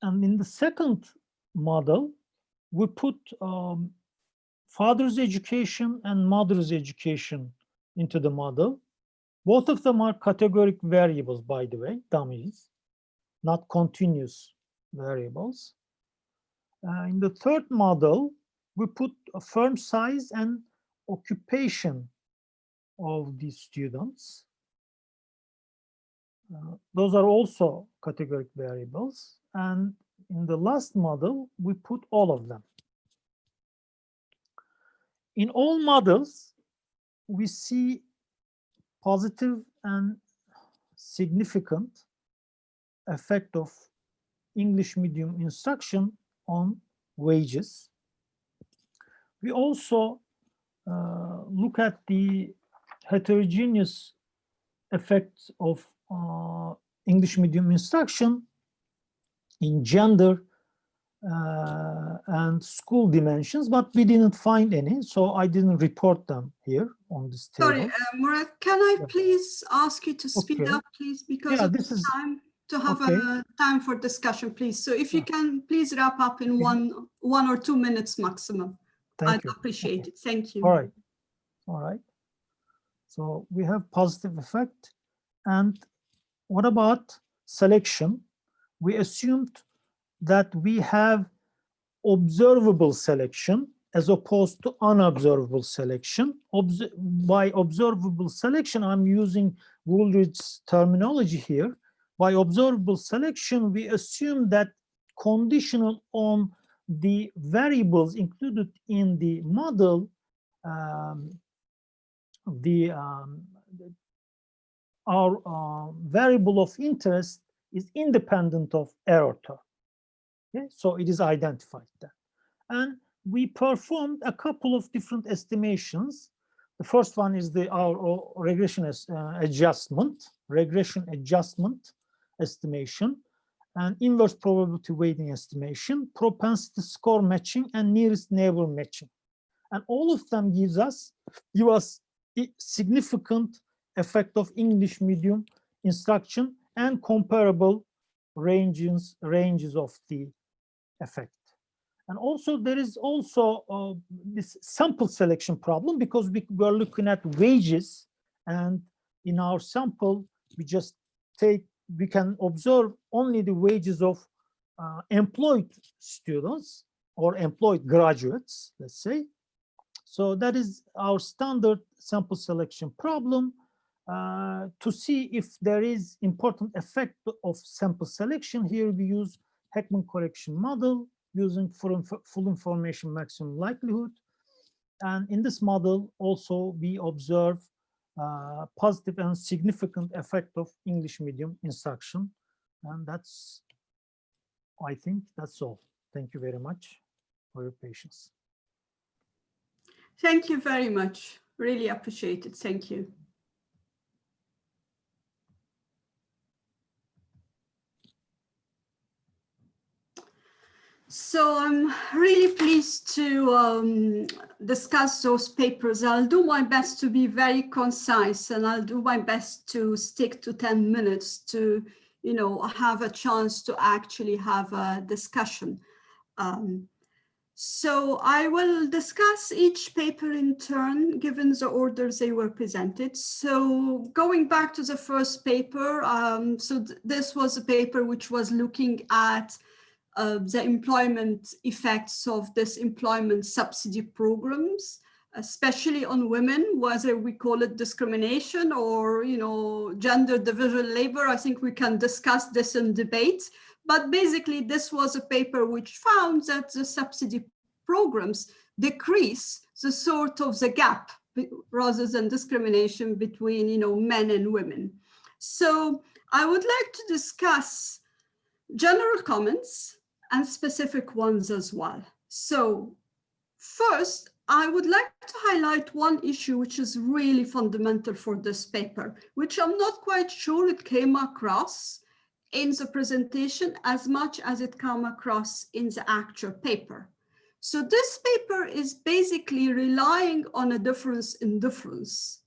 And in the second model, we put father's education and mother's education into the model. Both of them are categoric variables, by the way, dummies, not continuous variables. In the third model, we put a firm size and occupation of these students. Those are also categoric variables. And in the last model, we put all of them. In all models, we see positive and significant effect of English medium instruction on wages. We also look at the heterogeneous effects of English medium instruction in gender and school dimensions, but we didn't find any, so I didn't report them here on this table. Sorry, Murad, can I please ask you to speed Okay. up, please, because of this is time, to have okay. a time for discussion, please. So if you can please wrap up in one or 2 minutes maximum, I'd appreciate it. Thank you. All right. All right. So we have positive effect. And what about selection? We assumed that we have observable selection as opposed to unobservable selection. By observable selection, I'm using Woolridge's terminology here. By observable selection, we assume that conditional on the variables included in the model, our variable of interest is independent of error term. Okay? So it is identified there. And we performed a couple of different estimations. The first one is our regression adjustment estimation, and inverse probability weighting estimation, propensity score matching, and nearest neighbor matching. And all of them give us a significant effect of English medium instruction and comparable ranges of the effect. And also there is also this sample selection problem, because we were looking at wages, and in our sample we can observe only the wages of employed students or employed graduates, let's say. So that is our standard sample selection problem. To see if there is important effect of sample selection, here we use Heckman correction model using full information maximum likelihood. And in this model also we observe positive and significant effect of English medium instruction. And I think that's all. Thank you very much for your patience. Thank you very much. Really appreciate it. Thank you. So I'm really pleased to discuss those papers. I'll do my best to be very concise, and I'll do my best to stick to 10 minutes to, have a chance to actually have a discussion. So I will discuss each paper in turn, given the orders they were presented. So going back to the first paper, this was a paper which was looking at the employment effects of this employment subsidy programs, especially on women, whether we call it discrimination or, gender division labor. I think we can discuss this in debate. But basically, this was a paper which found that the subsidy programs decrease the sort of the gap rather than discrimination between, men and women. So I would like to discuss general comments and specific ones as well. So first, I would like to highlight one issue which is really fundamental for this paper, which I'm not quite sure it came across in the presentation as much as it came across in the actual paper, So this paper is basically relying on a difference in difference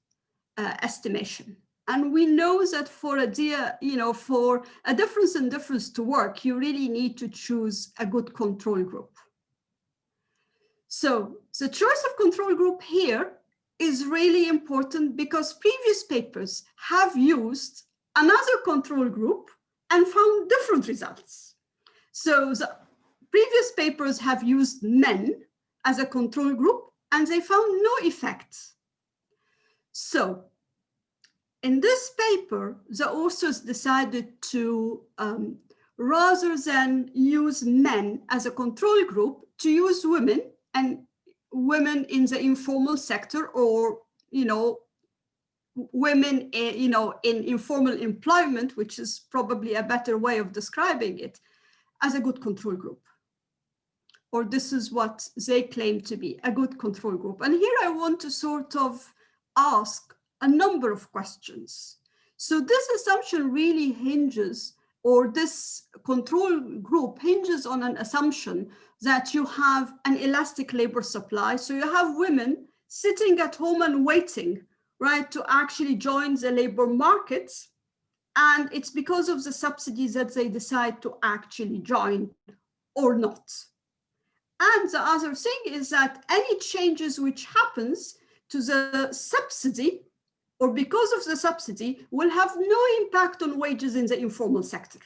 estimation. And we know that for a for a difference in difference to work, you really need to choose a good control group. So the choice of control group here is really important because previous papers have used another control group and found different results. So the previous papers have used men as a control group and they found no effect. So in this paper, the authors decided to, rather than use men as a control group, to use women, and women in the informal sector, or women in informal employment, which is probably a better way of describing it, as a good control group. Or this is what they claim to be a good control group. And here I want to sort of ask a number of questions. So this assumption really hinges, or this control group hinges on an assumption that you have an elastic labor supply. So you have women sitting at home and waiting, right, to actually join the labor market. And it's because of the subsidies that they decide to actually join or not. And the other thing is that any changes which happens to the subsidy, or because of the subsidy, will have no impact on wages in the informal sector.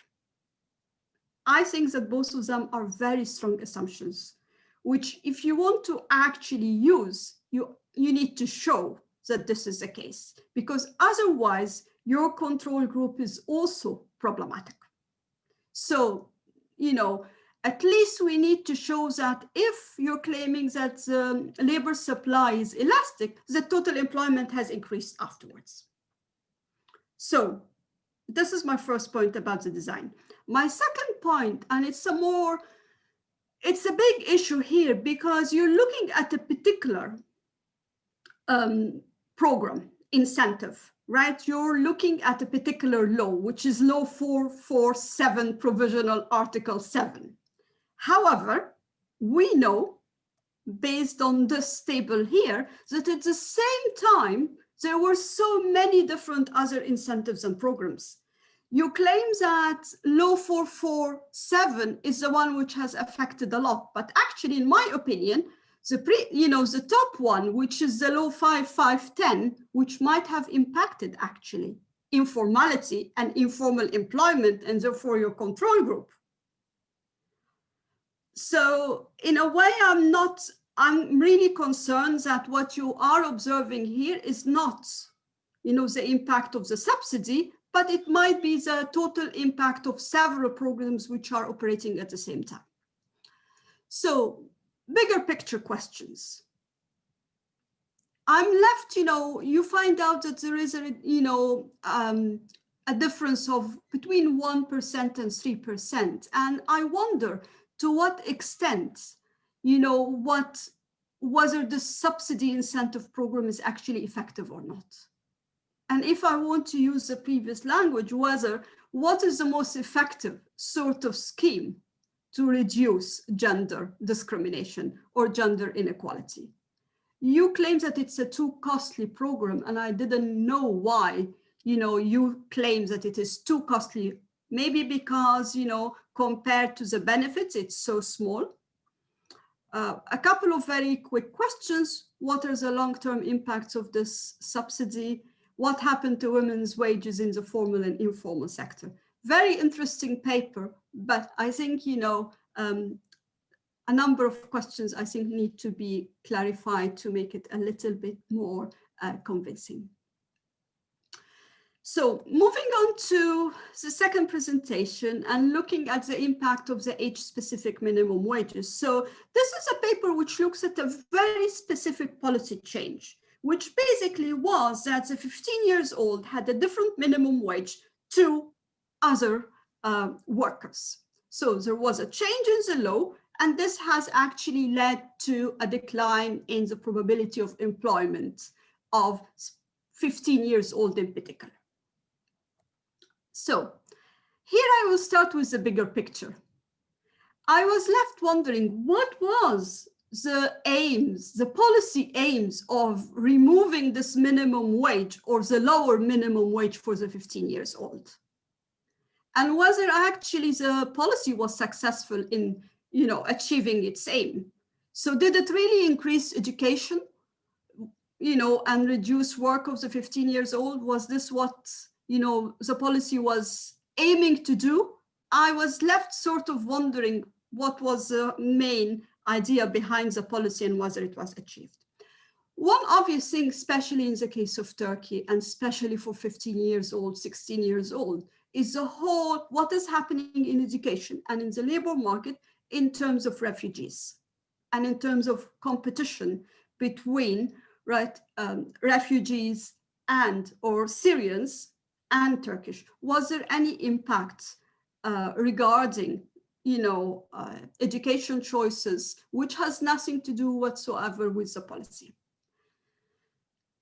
I think that both of them are very strong assumptions, which if you want to actually use, you need to show that this is the case, because otherwise your control group is also problematic. So, at least we need to show that if you're claiming that the labor supply is elastic, the total employment has increased afterwards. So this is my first point about the design. My second point, and it's a big issue here because you're looking at a particular program incentive, right? You're looking at a particular law, which is Law 447, Provisional Article 7. However, we know, based on this table here, that at the same time, there were so many different other incentives and programs. You claim that Law 447 is the one which has affected a lot, but actually, in my opinion, the top one, which is the Law 5510, which might have impacted actually informality and informal employment, and therefore your control group. So in a way, I'm really concerned that what you are observing here is not, the impact of the subsidy, but it might be the total impact of several programs which are operating at the same time. So bigger picture questions. I'm left, you find out that there is a difference of between 1% and 3. And I wonder, to what extent, whether the subsidy incentive program is actually effective or not. And if I want to use the previous language, what is the most effective sort of scheme to reduce gender discrimination or gender inequality? You claim that it's a too costly program, and I didn't know why, you claim that it is too costly. Maybe because, compared to the benefits, it's so small. A couple of very quick questions. What are the long-term impacts of this subsidy? What happened to women's wages in the formal and informal sector? Very interesting paper, but I think, a number of questions I think need to be clarified to make it a little bit more convincing. So moving on to the second presentation and looking at the impact of the age-specific minimum wages. So this is a paper which looks at a very specific policy change, which basically was that the 15 years old had a different minimum wage to other workers. So there was a change in the law, and this has actually led to a decline in the probability of employment of 15 years old in particular. So here I will start with the bigger picture. I was left wondering, what was the policy aims of removing this minimum wage or the lower minimum wage for the 15 years old, and whether actually the policy was successful in, achieving its aim. So did it really increase education, and reduce work of the 15 years old? Was this what, the policy was aiming to do? I was left sort of wondering what was the main idea behind the policy and whether it was achieved. One obvious thing, especially in the case of Turkey, and especially for 15 years old, 16 years old, is the whole, what is happening in education and in the labor market in terms of refugees and in terms of competition between refugees or Syrians and Turkish. Was there any impact regarding education choices, which has nothing to do whatsoever with the policy?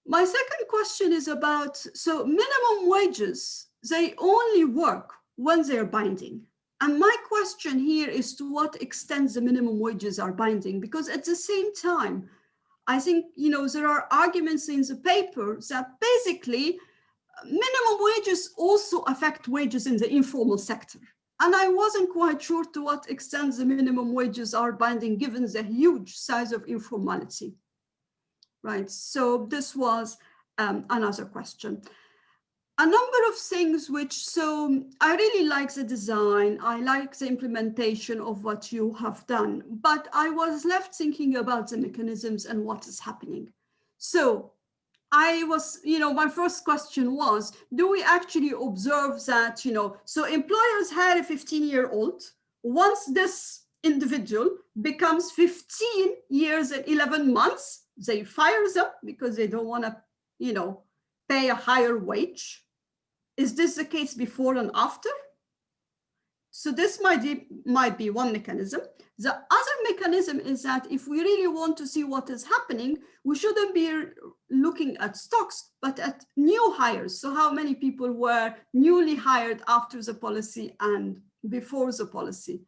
My second question is about, so minimum wages, they only work when they're binding. And my question here is to what extent the minimum wages are binding, because at the same time, I think, there are arguments in the paper that basically minimum wages also affect wages in the informal sector. And I wasn't quite sure to what extent the minimum wages are binding given the huge size of informality, right? So this was another question. A number of things so I really like the design, I like the implementation of what you have done, but I was left thinking about the mechanisms and what is happening. So I was, my first question was, do we actually observe that, so employers hire a 15-year-old, once this individual becomes 15 years and 11 months, they fire them because they don't want to, pay a higher wage. Is this the case before and after? So this might be one mechanism. The other mechanism is that if we really want to see what is happening, we shouldn't be looking at stocks, but at new hires. So how many people were newly hired after the policy and before the policy?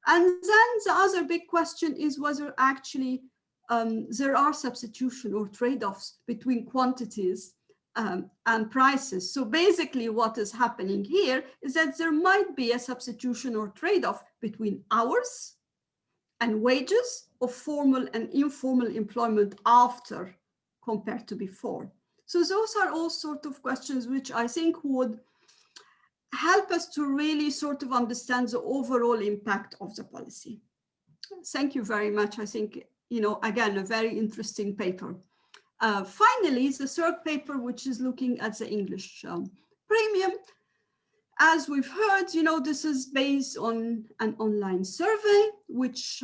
And then the other big question is whether actually there are substitution or trade-offs between quantities and prices. So basically what is happening here is that there might be a substitution or trade-off between hours and wages of formal and informal employment after compared to before. So those are all sort of questions which I think would help us to really sort of understand the overall impact of the policy. Thank you very much. I think, again, a very interesting paper. Finally, the third paper, which is looking at the English premium. As we've heard, this is based on an online survey, which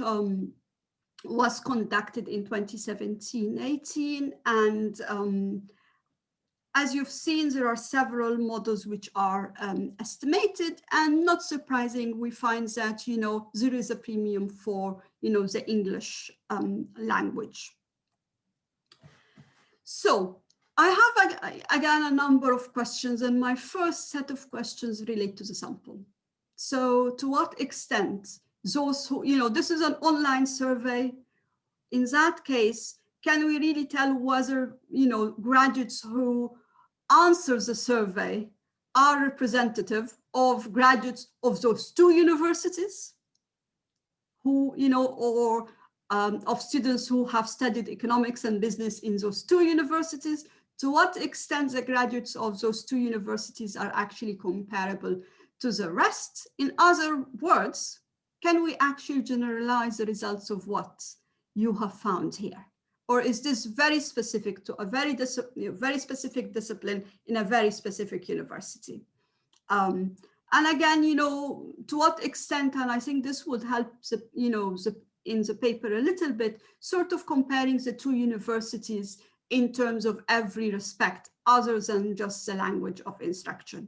was conducted in 2017-18. And as you've seen, there are several models which are estimated, and not surprising, we find that, there is a premium for, the English language. So I have, again, a number of questions, and my first set of questions relate to the sample. So to what extent those who, this is an online survey. In that case, can we really tell whether, graduates who answer the survey are representative of graduates of those two universities who, or of students who have studied economics and business in those two universities? To what extent the graduates of those two universities are actually comparable to the rest? In other words, can we actually generalize the results of what you have found here? Or is this very specific to a very specific discipline in a very specific university? And again, to what extent, and I think this would help in the paper a little bit, sort of comparing the two universities in terms of every respect, other than just the language of instruction.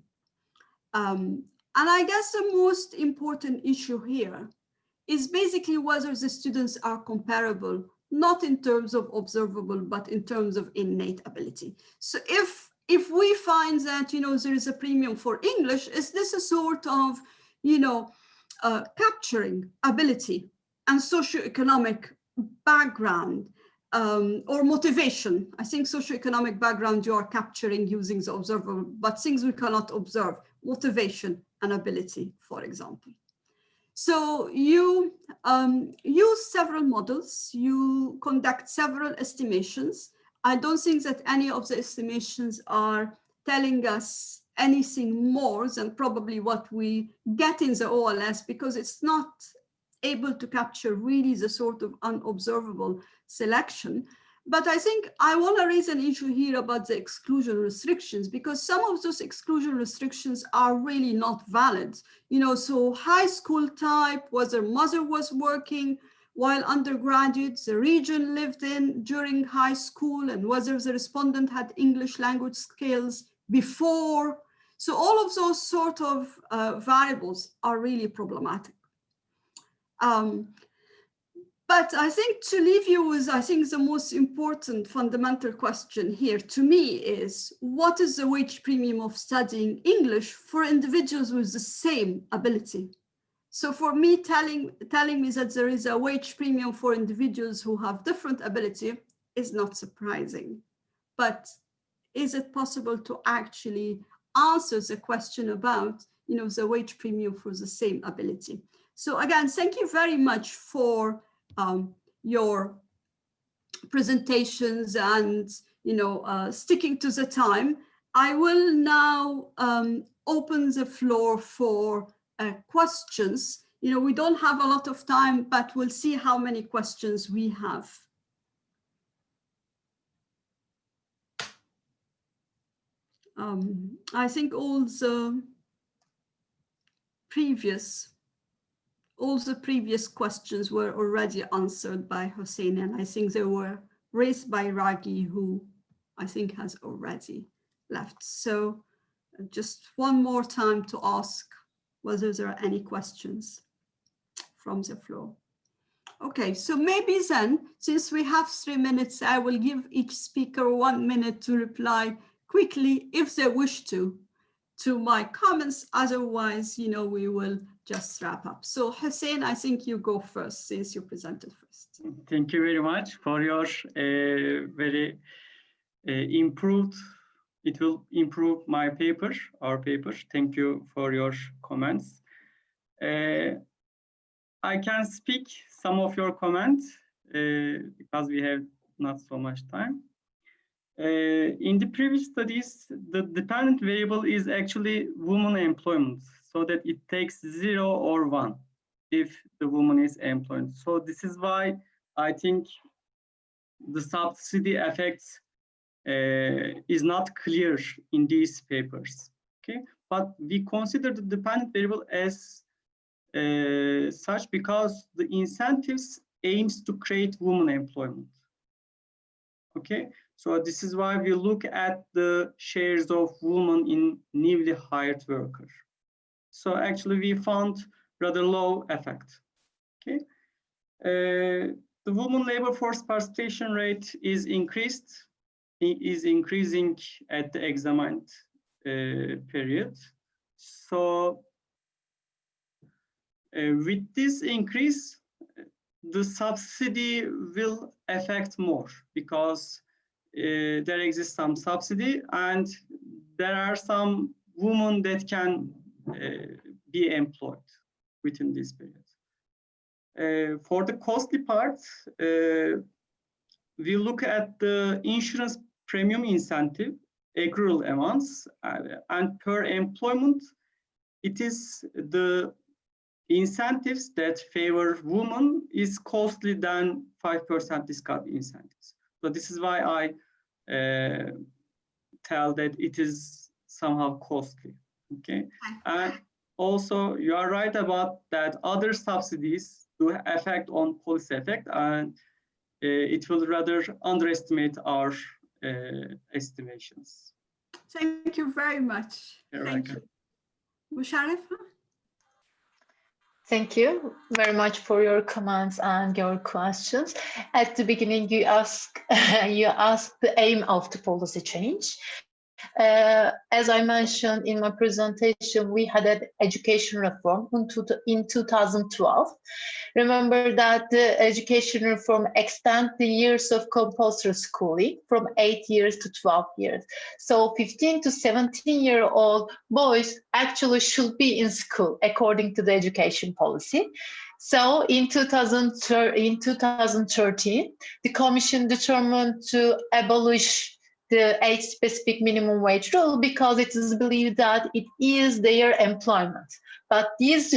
And I guess the most important issue here is basically whether the students are comparable, not in terms of observable, but in terms of innate ability. So if we find that, there is a premium for English, is this a sort of, capturing ability and socioeconomic background or motivation. I think socioeconomic background you are capturing using the observable, but things we cannot observe, motivation and ability, for example. So you use several models, you conduct several estimations. I don't think that any of the estimations are telling us anything more than probably what we get in the OLS, because it's not able to capture really the sort of unobservable selection. But I think I want to raise an issue here about the exclusion restrictions, because some of those exclusion restrictions are really not valid. You know, so high school type, whether mother was working while undergraduate, the region lived in during high school, and whether the respondent had English language skills before. So all of those sort of variables are really problematic. But I think to leave you with, I think the most important fundamental question here to me is, what is the wage premium of studying English for individuals with the same ability? So for me, telling me that there is a wage premium for individuals who have different ability is not surprising. But is it possible to actually answer the question about, you know, the wage premium for the same ability? So again, thank you very much for your presentations and, you know, sticking to the time. I will now open the floor for questions. You know, we don't have a lot of time, but we'll see how many questions we have. I think all the previous questions were already answered by Hossein, and I think they were raised by Ragi, who I think has already left. So just one more time to ask whether there are any questions from the floor. Okay, so maybe then, since we have 3 minutes, I will give each speaker 1 minute to reply quickly if they wish to my comments. Otherwise, you know, we will just wrap up. So Hussein, I think you go first since you presented first. Thank you very much for your very improved, it will improve my paper, our paper. Thank you for your comments. I can speak some of your comments because we have not so much time. In the previous studies, the dependent variable is actually woman employment, so that it takes 0 or 1 if the woman is employed. So this is why I think the subsidy effects is not clear in these papers. Okay, but we consider the dependent variable as such because the incentives aims to create woman employment. Okay, so this is why we look at the shares of women in newly hired workers. So actually we found rather low effect. Okay, the woman labor force participation rate is increasing at the examined period. So with this increase, the subsidy will affect more because there exists some subsidy and there are some women that can be employed within this period. For the costly part, we look at the insurance premium incentive, accrual amounts, and per employment, it is the incentives that favor women is costly than 5% discount incentives. So this is why I tell that it is somehow costly. Okay, and also you are right about that other subsidies do affect on policy effect, and it will rather underestimate our estimations. Thank you very much. Thank you. Musharifa? Thank you very much for your comments and your questions. At the beginning, you asked the aim of the policy change. As I mentioned in my presentation, we had an education reform in 2012. Remember that the education reform extends the years of compulsory schooling from 8 years to 12 years. So 15 to 17-year-old boys actually should be in school according to the education policy. So in 2013, the Commission determined to abolish the age-specific minimum wage rule because it is believed that it is their employment. But these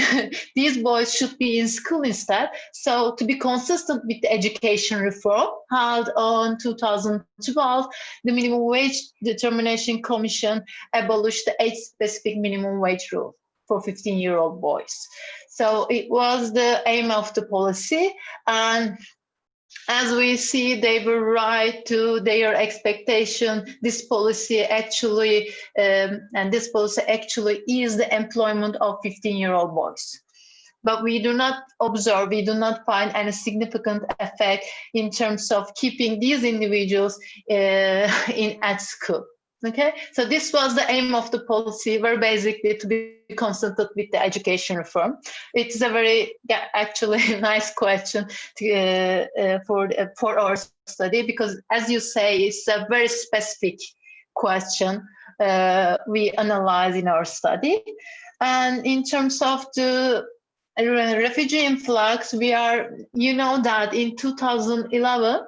boys should be in school instead. So to be consistent with the education reform held on 2012, the Minimum Wage Determination Commission abolished the age-specific minimum wage rule for 15-year-old boys. So it was the aim of the policy, and as we see, they were right to their expectation. This policy actually, is the employment of 15-year-old boys. But we do not find any significant effect in terms of keeping these individuals at school. Okay, so this was the aim of the policy, were basically to be consistent with the education reform. It's a very actually nice question for our study, because as you say, it's a very specific question we analyze in our study. And in terms of the refugee influx, you know that in 2011,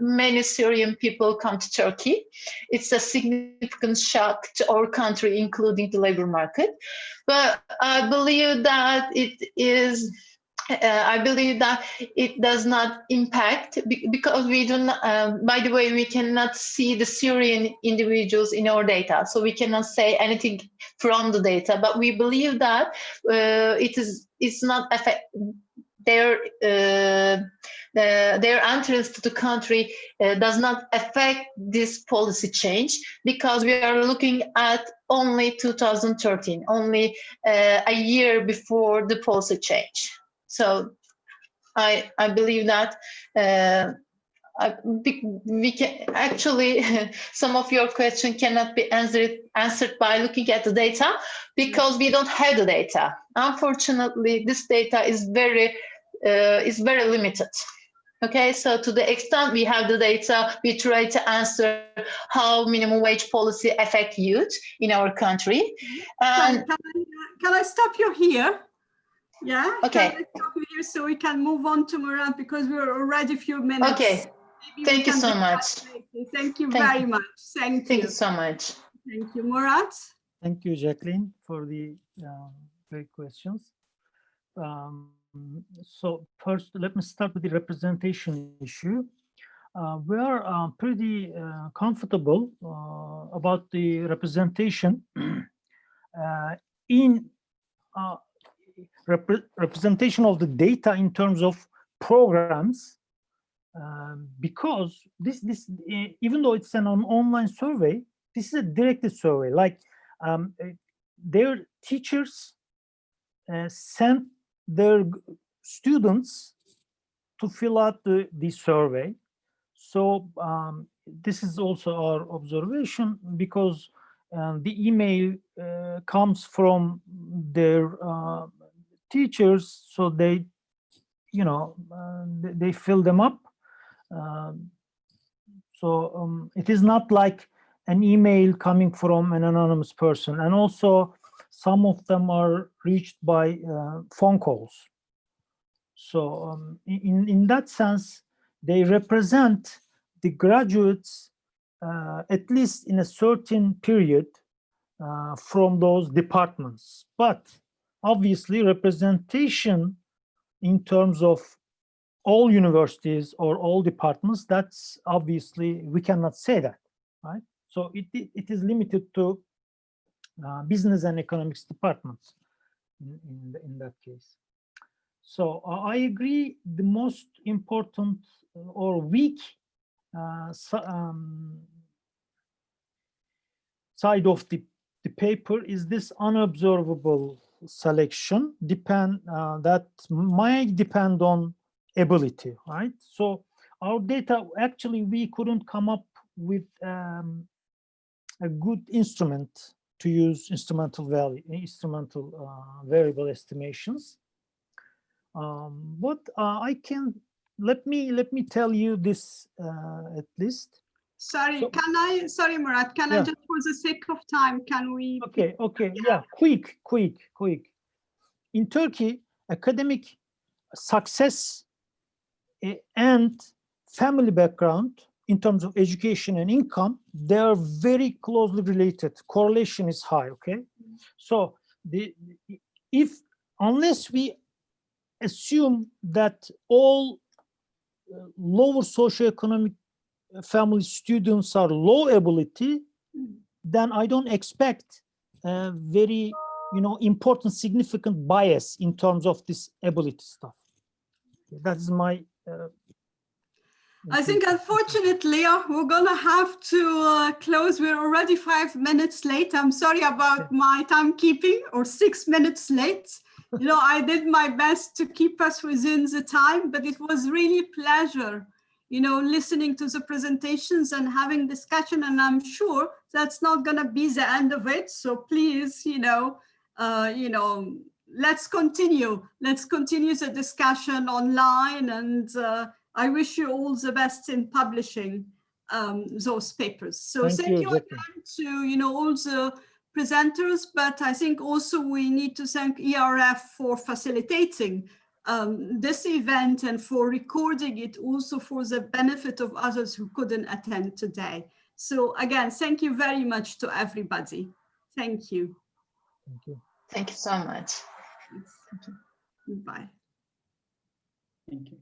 many Syrian people come to Turkey. It's a significant shock to our country, including the labor market. But I believe that it does not impact, because we do not, by the way, we cannot see the Syrian individuals in our data, so we cannot say anything from the data. But we believe that it's not affect their entrance to the country does not affect this policy change, because we are looking at only 2013, only a year before the policy change. So I believe that we can actually some of your question cannot be answered by looking at the data, because we don't have the data. Unfortunately, this data is very limited. Okay, so to the extent we have the data, we try to answer how minimum wage policy affect youth in our country. And can I stop you here? Yeah. Okay. Can I stop you here so we can move on to Murat, because we're already a few minutes. Okay. Maybe Thank you so much. Thank you very much. Thank you so much. Thank you, Murat. Thank you, Jacqueline, for the great questions. So first, let me start with the representation issue. We are pretty comfortable about the representation in representation of the data in terms of programs, because this even though it's an online survey, this is a directed survey. Like their teachers sent their students to fill out the survey. So this is also our observation, because the email comes from their teachers, so they, they fill them up. So it is not like an email coming from an anonymous person, and also some of them are reached by phone calls. So in that sense, they represent the graduates at least in a certain period from those departments. But obviously, representation in terms of all universities or all departments, that's obviously, we cannot say that, right? So it is limited to business and economics departments in that case. So I agree, the most important or weak side of the paper is this unobservable selection that might depend on ability, right? So our data, actually, we couldn't come up with a good instrument to use instrumental variable estimations. But I can let me tell you this at least. Sorry, So, sorry, Murat, can I just, for the sake of time, can we? Okay, yeah, quick. In Turkey, academic success and family background in terms of education and income, they are very closely related. Correlation is high, okay? So unless we assume that all lower socioeconomic family students are low ability, then I don't expect very, important, significant bias in terms of this ability stuff. That is my. I think, unfortunately, we're gonna have to close. We're already 5 minutes late. I'm sorry about my timekeeping, or 6 minutes late. I did my best to keep us within the time, but it was really a pleasure, listening to the presentations and having discussion. And I'm sure that's not gonna be the end of it. So please, let's continue. Let's continue the discussion online, and I wish you all the best in publishing those papers. So thank you again to all the presenters, but I think also we need to thank ERF for facilitating this event and for recording it, also for the benefit of others who couldn't attend today. So again, thank you very much to everybody. Thank you. Thank you. Thank you so much. Bye. Thank you.